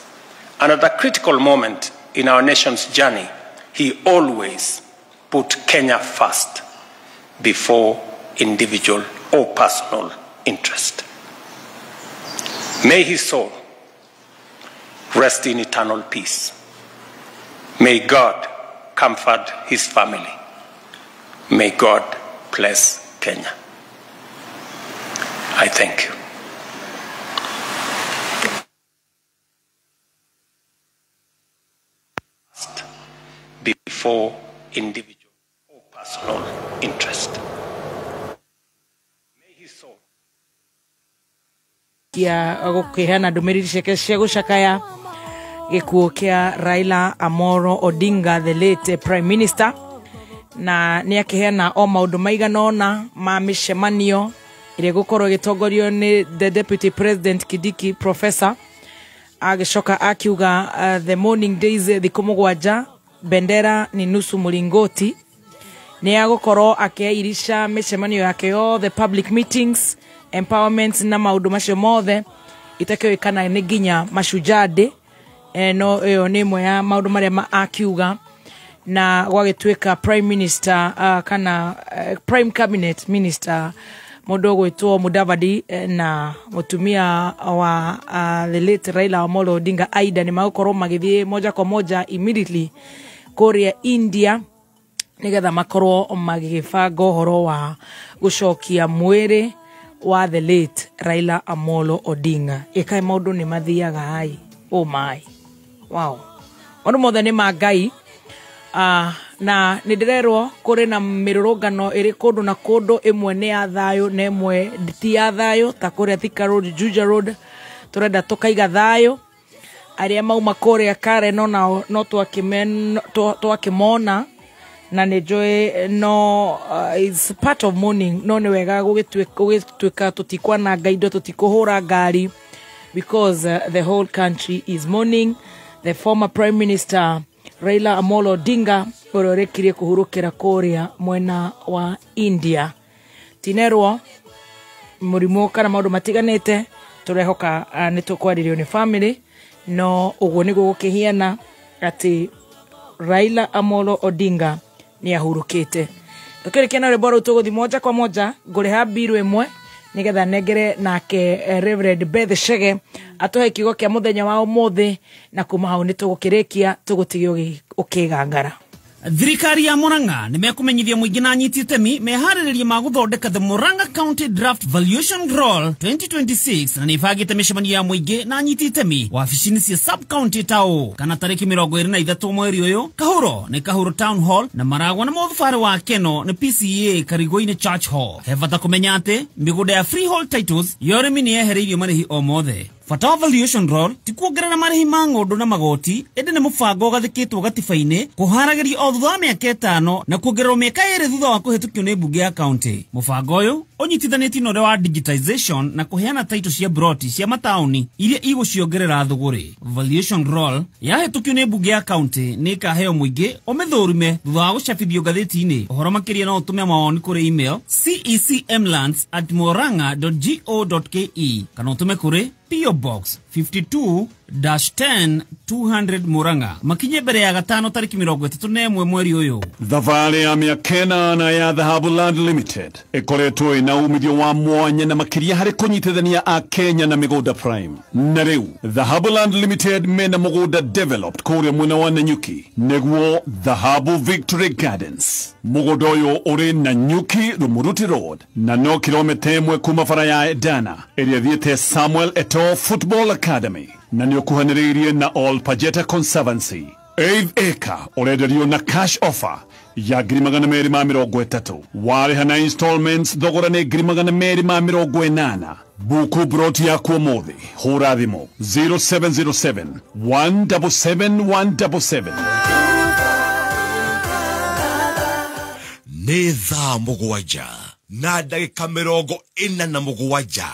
And at a critical moment in our nation's journey, he always put Kenya first before individual or personal interest. May his soul rest in eternal peace. May God comfort his family. May God bless Kenya. I thank you. Before individual or personal interest. May his soul. Kia gukiheana ndumiriri ciake cia gucakaya gikuo kia Raila Amolo Odinga, the late Prime Minister, na ni akiheana o maundu maiganona ma micemanio ire gukorwo gitongorio ni the Deputy President Kindiki Professor agicoka akiuga the morning days thiku mugwanja bendera ni nusu mulingoti ni agukorwo akeirisha micemanio yake yothe, public meetings, empowerment na maundu macio mothe itakioikana ni nginya Mashujaa Day. No iyo ni mwe ya maundu maria akiuga na gwagituika Prime Minister kana Prime Cabinet Minister mundu gwitwo Mudavadi na mutumia wa the late Raila Amolo Odinga Aida ni magukorwo magithie moja kwa moja immediately Korea India nigetha makorwo magigibanga uhoro wa gucokia mwiri wa the late Raila Amolo Odinga. Ikae maundu ni mathiaga hai. Oh my. Wow. Ono mothe ni magai. Na nidirerwo kuri na mirurungano iri kundu na kundu, imwe ni ya thayo na imwe ti ya thayo, ta kuria Thika Road, Juja Road turenda tukaiga thayo. Aria mauma kuria Karen no twakimona na nijoe no is part of mourning. No ni wega gugituika tutikwa na gaido, tutikuhura ngari, because the whole country is mourning the former Prime Minister Raila Amolo Odinga urorekirie kuhurukira kuria mwena wa India. Tinerwo murimu kana maundu matiganite turehoka nitukwaririo ni family, no uguo niguo gukihiana ati Raila Amolo Odinga ni ahurukite. Tukirikiana rwimbo ruu tuguthi moja kwa moja nguriha biru imwe nigetha negere nake Reverend Beth Shege atuhe kiugo kia muthenya wa umuthi, na kuma hau nitugukirikia tugutigio ukigangara. Thirikari ya Murang'a nimekumenyithia muingi na anyiti itemi mehaririria ma guthondeka the Murang'a County Draft Valuation Roll 2026 na nibagite micemania ya muingi na anyiti itemi wabici-ini cia sub county tao kana tariki 23 mweri uyu. Kahuro ni Kahuro Town Hall na Maragwa na muthubari wa Keno ni PCA Karigoini Church Hall. Hebata kumenya ati migunda ya freehold titles yorimi ni yehereirio marihi o mothe. Fata valuation roll tikuongerera marihi ma ng'ondu na magoti, ende ni mubango gathikitwo gatiba-ini kuharagiria o thutha wa miaka 5 na kuongererwo miaka 2 thutha wa kuhitukio ni bunge ya county. Mubango uyu unyitithanĩtio na ũrĩa wa digitization na kuheana title cia broti cia mataoni iria iguciongerera thuguri. Valuation roll yahitukio ni bunge ya county ni kaheo muingi omithurime thutha wa gucabithio ngathĩti-ini. Ũhoro makĩria no ũtũme mawoni kũrĩ email cecmlands@moranga.go.ke kana ũtũme kũrĩ PO Box 52-10 200 Murang'a. Makinye mbere ya gatano tariki 31 mweri uyu. Thabarĩ ya mĩaka 8 ya Dhahabu Land Limited ĩkoretwo ĩna umithio wa mwanya na makĩria harĩ kũnyitithania a Kenya na mĩgũnda prime. Na rĩu Dhahabu Land Limited mena mũgũnda developed kũrĩa mwena wa Nanyuki nĩguo Dhahabu Victory Gardens. Mũgũnda ũyũ ũrĩ Nanyuki Rumuruti Road na no kilomita 1 kuma bara ya Edana ĩrĩa thiĩte Samuel Eto'o Football Academy na nĩ ũkuhanĩrĩirie na All Pajeta Conservancy. 8 acre ũrenderio na cash offer ya $230,000. Warĩha na installments thogora nĩ $280,000. Buku broti ya kuomothi hũra thimũ 0707 177 177. Nĩ thaa mũgwanja na ndagĩka 47.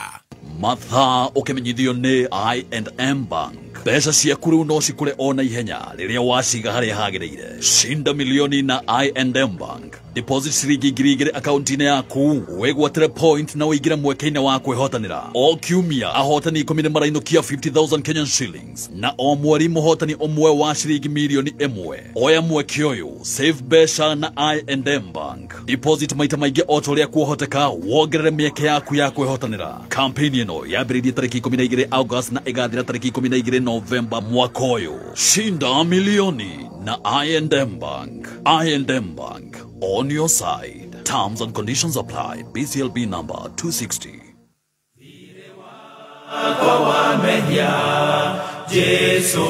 Mathaa ukimenyithio ni I&M Bank. Pesa ciaku riu no cikure ona ihenya riria waciga haria hagiriire. Shinda milioni na I&M Bank. deposit ciringi 2,000 akaunti-inĩ yaku wegwatĩre point na ũingĩre mweke-inĩ wa kwĩhotanĩra o kiumia ahotani 10 nĩmarainũkia 50,000 Kenyan shillings na o mweri mũhotani ũmwe wa ciringi milioni 1 oya mweke ũyũ Save Besha na I&M Bank deposit maita maingĩ o ta ũrĩa kuohoteka wongerere mĩeke yaku ya kwĩhotanĩra. Kampeni ĩno yambĩrĩirie tarĩki 12 August na ĩgathira tarĩki 12 November mwaka ũyũ. Shinda milioni na I&M Bank. I&M Bank, on your side. Terms and conditions apply. BCLB number 260. Kwa wamenya Jesu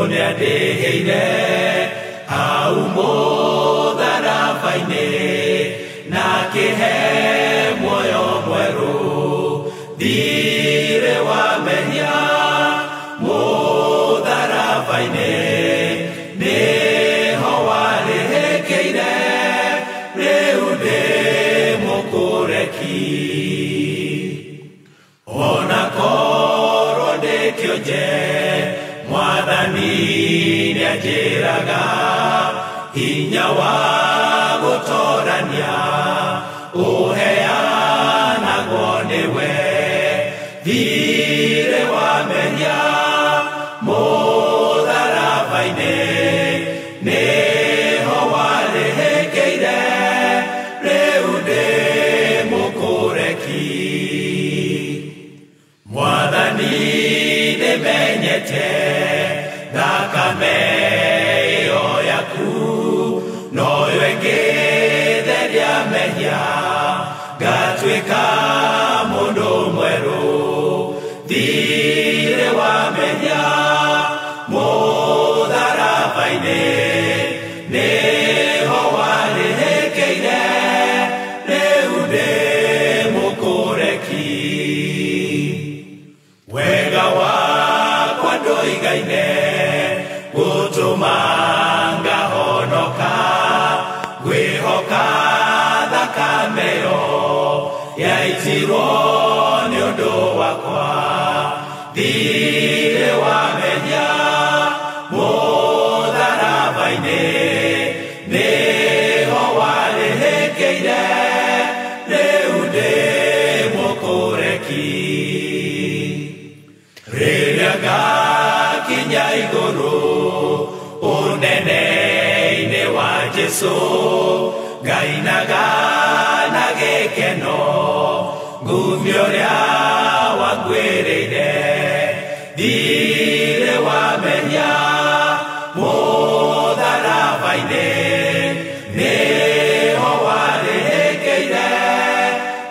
nĩandĩhĩire hau mũtharaba-inĩ na kĩhe muoyo mwerũ. Thire wamenya mũtharaba-inĩ nĩho warĩhĩkĩire rĩu ndĩ mũkũreki. Ona korwo ndĩ kĩonje Mwathani nĩanjĩraga hinya wa gũtorania ũheanagwo nĩwe. Thire wamenya mũtharaba-inĩ nĩho warĩhĩkĩire rĩu ndĩ mũkũreki. Mwathani nĩmenyete thakame ĩyo yaku noyo ĩngĩtheria mehia ngatuĩka mũndũ mwerũ. Thire wamenya mũtharaba-inĩ nĩho warĩhĩkĩire rĩu ndĩ mũkũreki. Wega wakwa ndũigaine gũtũma ngahonoka ngwĩhoka thakame ĩyo yaitirwo nĩ ũndũ wakwa. Thire wamenya mũtharaba-inĩ nĩho warĩhĩkĩire rĩu ndĩ mũkũreki. Rĩrĩa ngakinya igũrũ ũnene-inĩ wa Jesũ ngainaga na gĩkeno ngume ũrĩa wangwĩrĩire. Thire wamenya mũtharaba-inĩ nĩho warĩhĩkĩire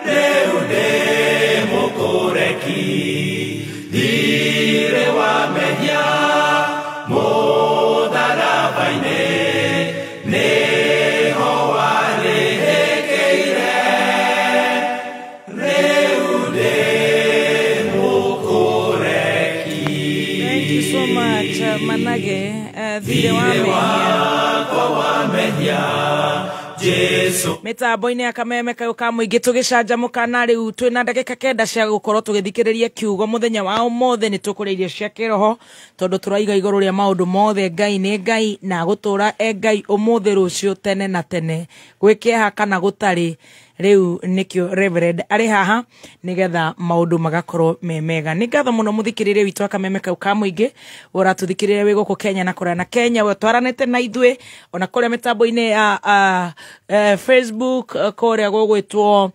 rĩu ndĩ mũkũreki. Thire wamenya mũtharaba-inĩ nĩho warĩhĩkĩire rĩu ndĩ mũkũreki. Thank you so much, Manage. Thire wamenya Jesu. Mitambo-inĩ ya kameme kayo ka mũingĩ tũgĩcanjamũka na rĩu twĩna ndagĩka 9 cia gũkorwo tũgĩthikĩrĩria kiugo mũthenya wa ũmũthĩ. Nĩ tũkũrĩa irio cia kĩroho tondũ tũraiga igũrũ rĩa maũndũ mothe. Ngai nĩ Ngai na gũtũra Ngai ũmũthĩ rũciũ tene na tene. Gwĩkĩeha kana gũtarĩ rĩu nĩkĩo Reverend arĩ haha nĩgetha maũndũ magakorwo me mega. Nĩ ngatho mũno mũthikĩrĩrie witũ wa kameme kau ka mũingĩ ũratũthikĩrĩria wĩ gũkũ Kenya na kũrĩa na Kenya we twaranĩte na ithuĩ ona kũrĩa mĩtambo-inĩ ya Facebook kũrĩa gũgwĩtwo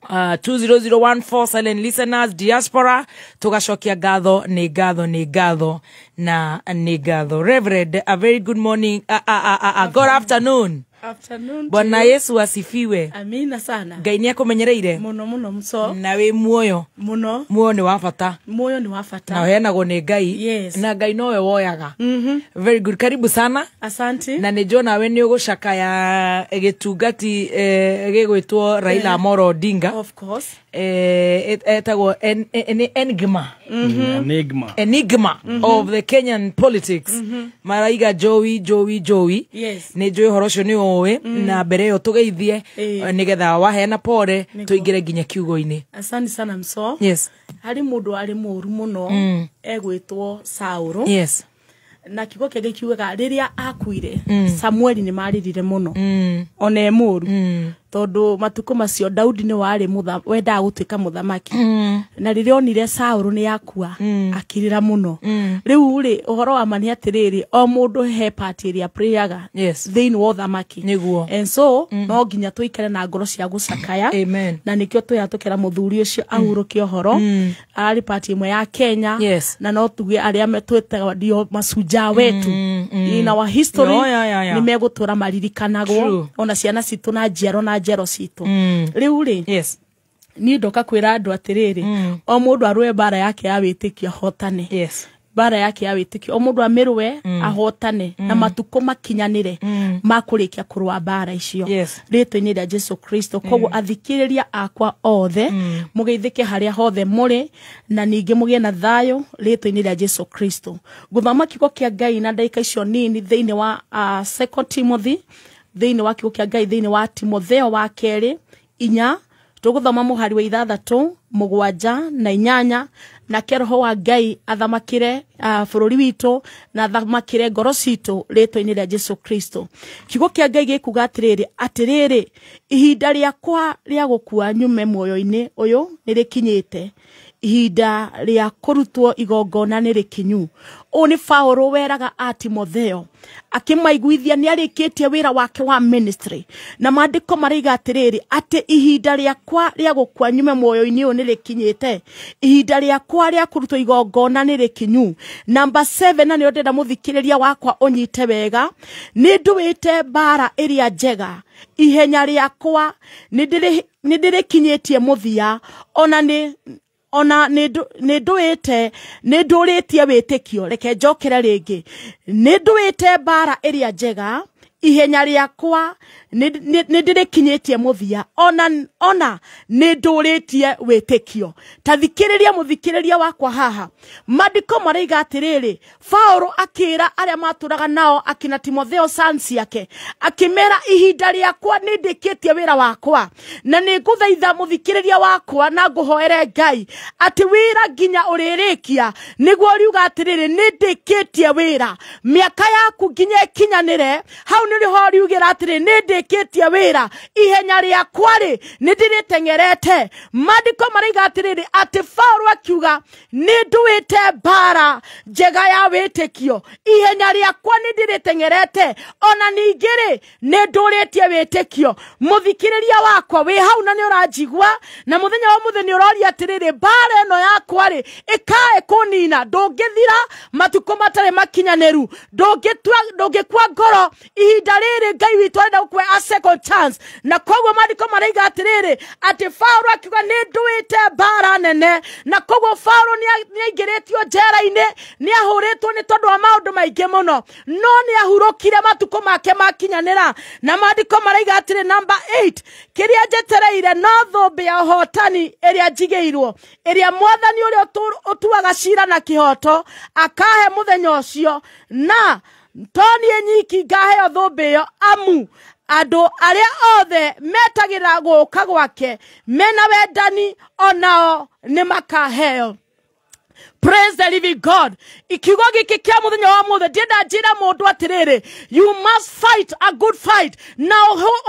20014 silent listeners diaspora tugacokia ngatho nĩ ngatho na nĩ ngatho. Reverend, a very good morning, good afternoon. Afternoon. Bwana Yesu asifiwe. Amina sana. Ngai nĩ akũmenyereire muno mso na wĩ muoyo muno. Muoyo nĩ wa bata. Muoyo nĩ wa bata. Na heanagwo nĩ Ngai. Yes. Na Ngai nowe woyaga. Very good. Karibu sana. Asante. Na nĩ njona we nĩ ũgũcakaya gĩtungati gĩgwĩtwo Raila Amolo Odinga. Of course. Etagwo enigma of the Kenyan politics. Maraiga Joey. Yes. Nĩ njũĩ ũhoro ũcio nĩ ũĩ na mbere ĩyo tũgeithie nĩgetha waheana pore tũingĩre nginya kiugo-inĩ. Asante sana mso. Yes. Hari mũndũ arĩ mũru mũno egwĩtwo Saũlũ. Yes. na kiugo kĩngĩ kiugaga rĩrĩa akuire Samueli nĩ maririre mũno ona emũru tondu matuko macio Daudi nĩ warĩ wendaga gũtuĩka mũthamaki na rĩrĩa onire Saũlũ nĩ yakua akirira mũno rĩu rĩ ũhoro wa mani atĩrĩrĩ o mũndũ he part ĩrĩa prayaga thĩinĩ wa ũthamaki and so no nginya tũikare na ngoro cia gũcakaya na nĩkĩo twĩhatũkĩra mũthuri ũcio ahurũke ũhoro arĩ part ĩmwe ya Kenya na no tuge arĩa twĩtaga ndio masuja wetu in our history nĩ megũtũra maririkanagwo ona ciana citũ na njiaro na njero citũ rĩu rĩ ni ndoka kwĩra andũ atĩrĩrĩ o mũndũ arũe bara yake ya wĩtĩkio ahotane bara yake ya wĩtĩkio o mũndũ amĩrũe ahotane na matukũ makinyanĩre makũrĩkia kũrũa bara icio rĩtwa-inĩ rĩa Jesu Kristo koguo athikĩrĩria akwa othe mũgeithĩke harĩa hothe mũrĩ na ningĩ mũgĩe na thayũ rĩtwa-inĩ rĩa Jesu Kristo gũthoma kiugo kĩa Ngai na ndagĩka icio nini thĩinĩ wa 2 Timothy thĩinĩ wa kiugo kĩa Ngai thĩinĩ wa Timotheo wa 2:4 tũgũthoma mũhari wa 6 7 na 8 na Roho wa Ngai athamakire bũrũri witũ na athamakire ngoro citũ rĩtwa-inĩ rĩa Jesu Kristo kiugo kĩa Ngai gĩkuga atĩrĩrĩ ihinda rĩakwa rĩa gũkua nyume muoyo-inĩ ũyũ nĩrĩkinyĩte ihinda rĩa kũrutwo igongona nĩrĩkinyu oni Paulo weraga Timotheo akĩmaiguithia nĩ arĩkĩtie wĩra wake wa ministry na maandĩko maraiga atĩrĩrĩ atĩ ihinda rĩakwa rĩa gũkua nyume muoyo-inĩ ũyũ nĩrĩkinyĩte ihinda rĩakwa rĩa kũrutwo igongona nĩrĩkinyu number 7 na nĩyo ndĩrenda mũthikĩrĩria wakwa ũnyite wega nĩ ndũĩte bara ĩrĩa njega ihenya rĩakwa nĩ ndĩrĩkinyĩtie mũthia ona nĩndũĩte nĩndũrĩtie wĩtĩkio reke njokere rĩngĩ nĩndũĩte bara ĩrĩa njega ihenya rĩakwa nĩndĩrĩkinyĩtie mũthia ona nĩndũrĩtie wĩtĩkio ta thikĩrĩria mũthikĩrĩria wakwa haha maandĩko maraiga atĩrĩrĩ Paulo akĩra arĩa matũraga nao akina Timotheo sons yake akĩmera ihinda rĩakwa nĩndĩkĩtie wĩra wakwa na nĩngũthaitha mũthikĩrĩria wakwa na ngũhoere Ngai atĩ wĩra nginya ũrĩrĩkia nĩguo riuga atĩrĩrĩ nĩndĩkĩtie wĩra mĩaka yaku nginya ĩkinyanĩre hau nĩho riugĩra atĩrĩ nĩndĩkĩtie wĩra ihenya rĩakwa rĩ nĩndĩrĩtengerete maandĩko maraiga atĩrĩrĩ atĩ Paulo akiuga nĩndũĩte bara njega ya wĩtĩkio ihenya rĩakwa nĩndĩrĩtengerete ona ningĩ rĩ nĩndũrĩtie wĩtĩkio mũthikĩrĩria wakwa wĩ hau na nĩũranjigua na mũthenya wa mũthenya ũroria atĩrĩrĩ bara ĩno yakwa rĩ ĩkae kũnina ndũngĩthira matukũ matarĩ makinyanĩru ndũngĩkua ngoro ihinda rĩrĩ Ngai witũ arenda gũkũhe a second chance na koguo maandĩko maraiga atĩrĩrĩ atĩ Paulo akiuga nĩndũĩte bara nene na koguo Paulo nĩaingĩrĩtio njera-inĩ nĩahũrĩtwo nĩ tondũ wa maũndũ maingĩ mũno no nĩahurũkire matukũ make makinyanĩra na maandĩko maraiga atĩrĩ number 8 kĩrĩa njetereire no thũmbĩ ya ũhotani ĩrĩa njigĩirwo ĩrĩa mwathani ũrĩa ũtuaga cira na kĩhoto akahe mũthenya ũcio na Tony nyiki ngaheo thũmbĩ ĩyo amu andũ arĩa othe metagĩra gũũka gwake mena wendani onao nĩ makaheo. Praise the living God. Ikiugo gĩkĩ kĩa mũthenya wa mũthĩ ndĩrenda njĩra mũndũ atĩrĩrĩ you must fight a good fight na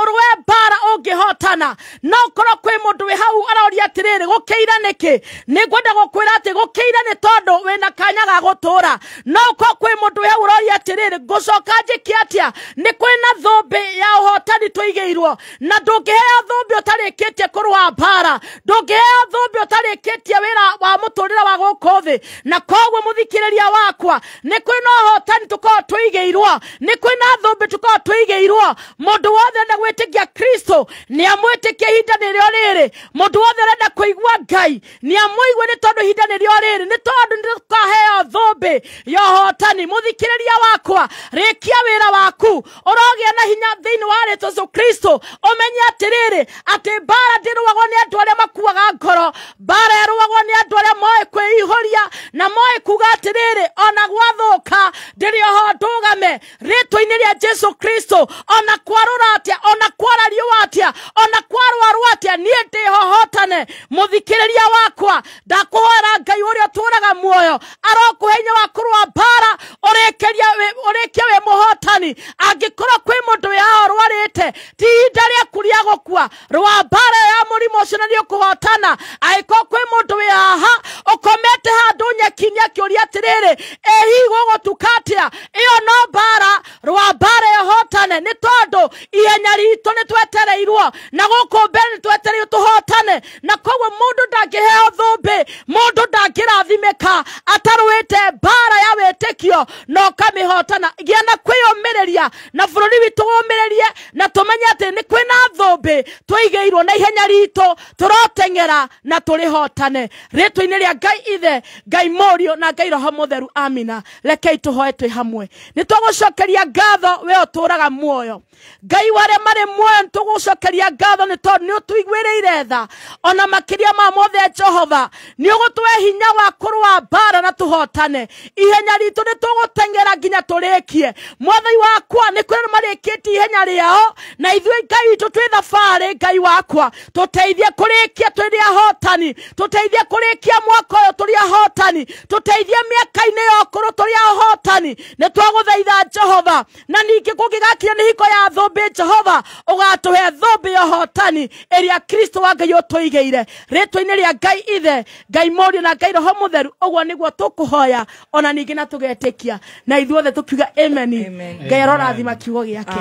ũrũe bara ũngĩhotana no korwo kwĩ mũndũ wĩ hau aroria atĩrĩrĩ gũkĩira nĩkĩ nĩngwenda gũkwĩra atĩ gũkĩira nĩ tondũ wĩna kanya ga gũtũra no korwo kwĩ mũndũ wĩ hau aroria atĩrĩrĩ ngũcoka njĩke atĩa nĩ kwĩna thũmbĩ ya ũhotani tũigĩirwo na ndũngĩheo thũmbĩ ũtarĩkĩtie kũrũa bara ndũngĩheo thũmbĩ ũtarĩkĩtie wĩra wa mũtũrĩre wa gũkũ thĩ na koguo mũthikĩrĩria wakwa nĩ kwĩna ũhotani tũkorwo tũigĩirwo nĩ kwĩna thũmbĩ tũkorwo tũigĩirwo mũndũ wothe arenda gwĩtĩkia Kristo nĩamwĩtĩkie ihinda nĩrĩo rĩrĩ mũndũ wothe arenda kũigua Ngai nĩamũigue nĩ tondũ ihinda nĩrĩo rĩrĩ nĩ tondũ nĩtũkaheo thũmbĩ ya ũhotani mũthikĩrĩria wakwa rĩkia wĩra waku ũrogĩa na hinya thĩinĩ wa rĩĩtwa Jesũ Kristo ũmenye atĩrĩrĩ atĩ bara ndĩrũagwo nĩ andũ arĩa makuaga ngoro bara ĩrũagwo nĩ andũ arĩa moĩ kwĩihũria na moĩ kuga atĩrĩrĩ ona gwathũka ndĩrĩ oho ndũgame rĩĩtwa-inĩ rĩa Jesũ Kristo ona kwarũra atĩa ona kwara riũa atĩa ona kwarũarũ atĩa niĩ ndĩhohotane mũthikĩrĩria wakwa ndakũhoera Ngai ũrĩa ũtũũraga muoyo arokũhe hinya wa kũrũa bara urekia we muhotani angikora kwi mundu we arwarite ti ihinda kuria gukua rwa bara ya murimo ucio na nikuhotana aiko kwi mundu we aha ukomete handu nyekinya kiuria atiriri ehigo gutukatia iyo no bara rwa bara ya hotane ni tondu ihenya ritu ni twetereirwo na guku mbere ni twetereirwo tuhotane na koguo mundu ndangiheo thumbi mundu ndangirathimika atarwite bara ya wetekio no kamihotana giana kwiyumireria na bururi witu gumirerie na tumenye ati ni kwina thumbi twigeirwo na ihenya ritu turotengera na turihotane ritwa-ini ria Ngai Ithe Ngai Morio na Ngai Roho Mutheru amina rekei tuhoe twi hamwe ni tugucokeria ngatho we uturaga muoyo Ngai ware mari muoyo tugucokeria ngatho ni tondu ni utuigwireire tha ona makiria ma mothe Jehova ni ugutwe hinya wa kurwa bara na tuhotane ihenya ritu ni tugutengera nginya turikie mwathai wakwa ni kwira marikiti ihenya riao na ithuĩ Ngai witu twi thabari Ngai wakwa tuteithie kurikia turi ahotani tuteithie kurikia mwaka uyu turi ahotani tuteithie miaka-ini yokuru turi ahotani ni twaguthaitha Jehova na ningi kungigakinya ni hiko ya thumbi Jehova ugatuhe thumbi ya hotani iria Kristo wa Ngai utuigeire ritwa-ini ria Ngai Ithe Ngai Morio na Ngai Roho Mutheru uguo niguo tukuhoya ona ningi na tugetikia na ithuothe tukiuga amen Ngai arorathima kiugo giake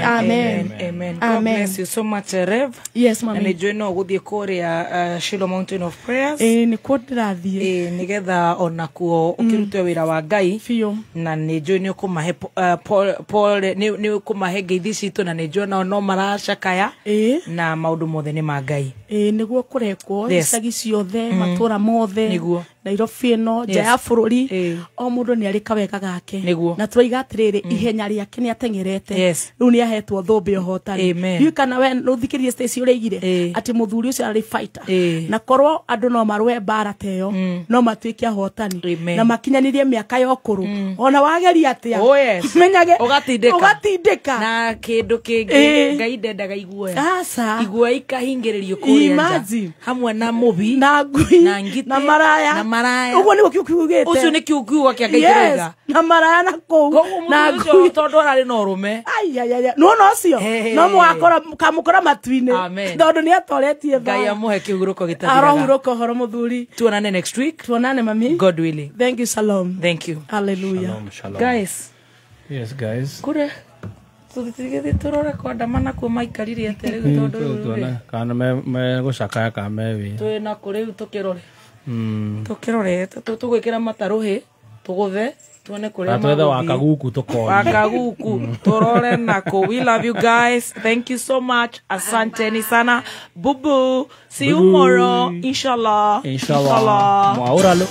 amen God bless you so much Rev. Yes mami na join no guthie kuria Shiloh Mountain of Prayers ni kundirathie nigetha ona kuo ukirutwe wira wa Ngai fio na ni join ukumahe Paul ni ukumahe ngeithi citu na ni join no maracakaya na maundu mothe ni ma Ngai niguo kurekwo icagi ciothe matura mothe niguo Nairobi no nja ya bururi o mundu ni ari kawega gake na tuiga atiriri ihenya riake ni atengerete riu ni ahetwo thumbi hotani yu kana we ruthikirie station ureigire ati muthuri ucio ari fighter na korwo andu no marwe bara teyo no matuike hotani na makinyanirie miaka yokuru ona wageria atia menyage ugatindika na kindu kingi Ngai ndendaga iguoya iguoya ikahingiririo kuria hamwe na mubi na ngui na ngiti na maraya uguo ni kiugite ucio ni kiugo kia Ngai kirega na maraya na kou na ngui tondu arari no rume no cio no mwakora kamukora matuine tondu ni atoretie Ngai amuhe kiuguruko gitathiraga arohuruko horo muthuri tuonane next week tuonane mami God willing thank you shalom thank you hallelujah shalom. Guys yes guys kure tuthigithie turore kwandamana kuo maikarire atere tondu kana me gucakaya ka mewi twina kuri tukirore tukirore tugwikira mataruhi tuguthe tuone kuria twethe wakaguku tukoye wakaguku turore nako we love you guys thank you so much asanteni sana bubu see you tomorrow inshallah mwauralo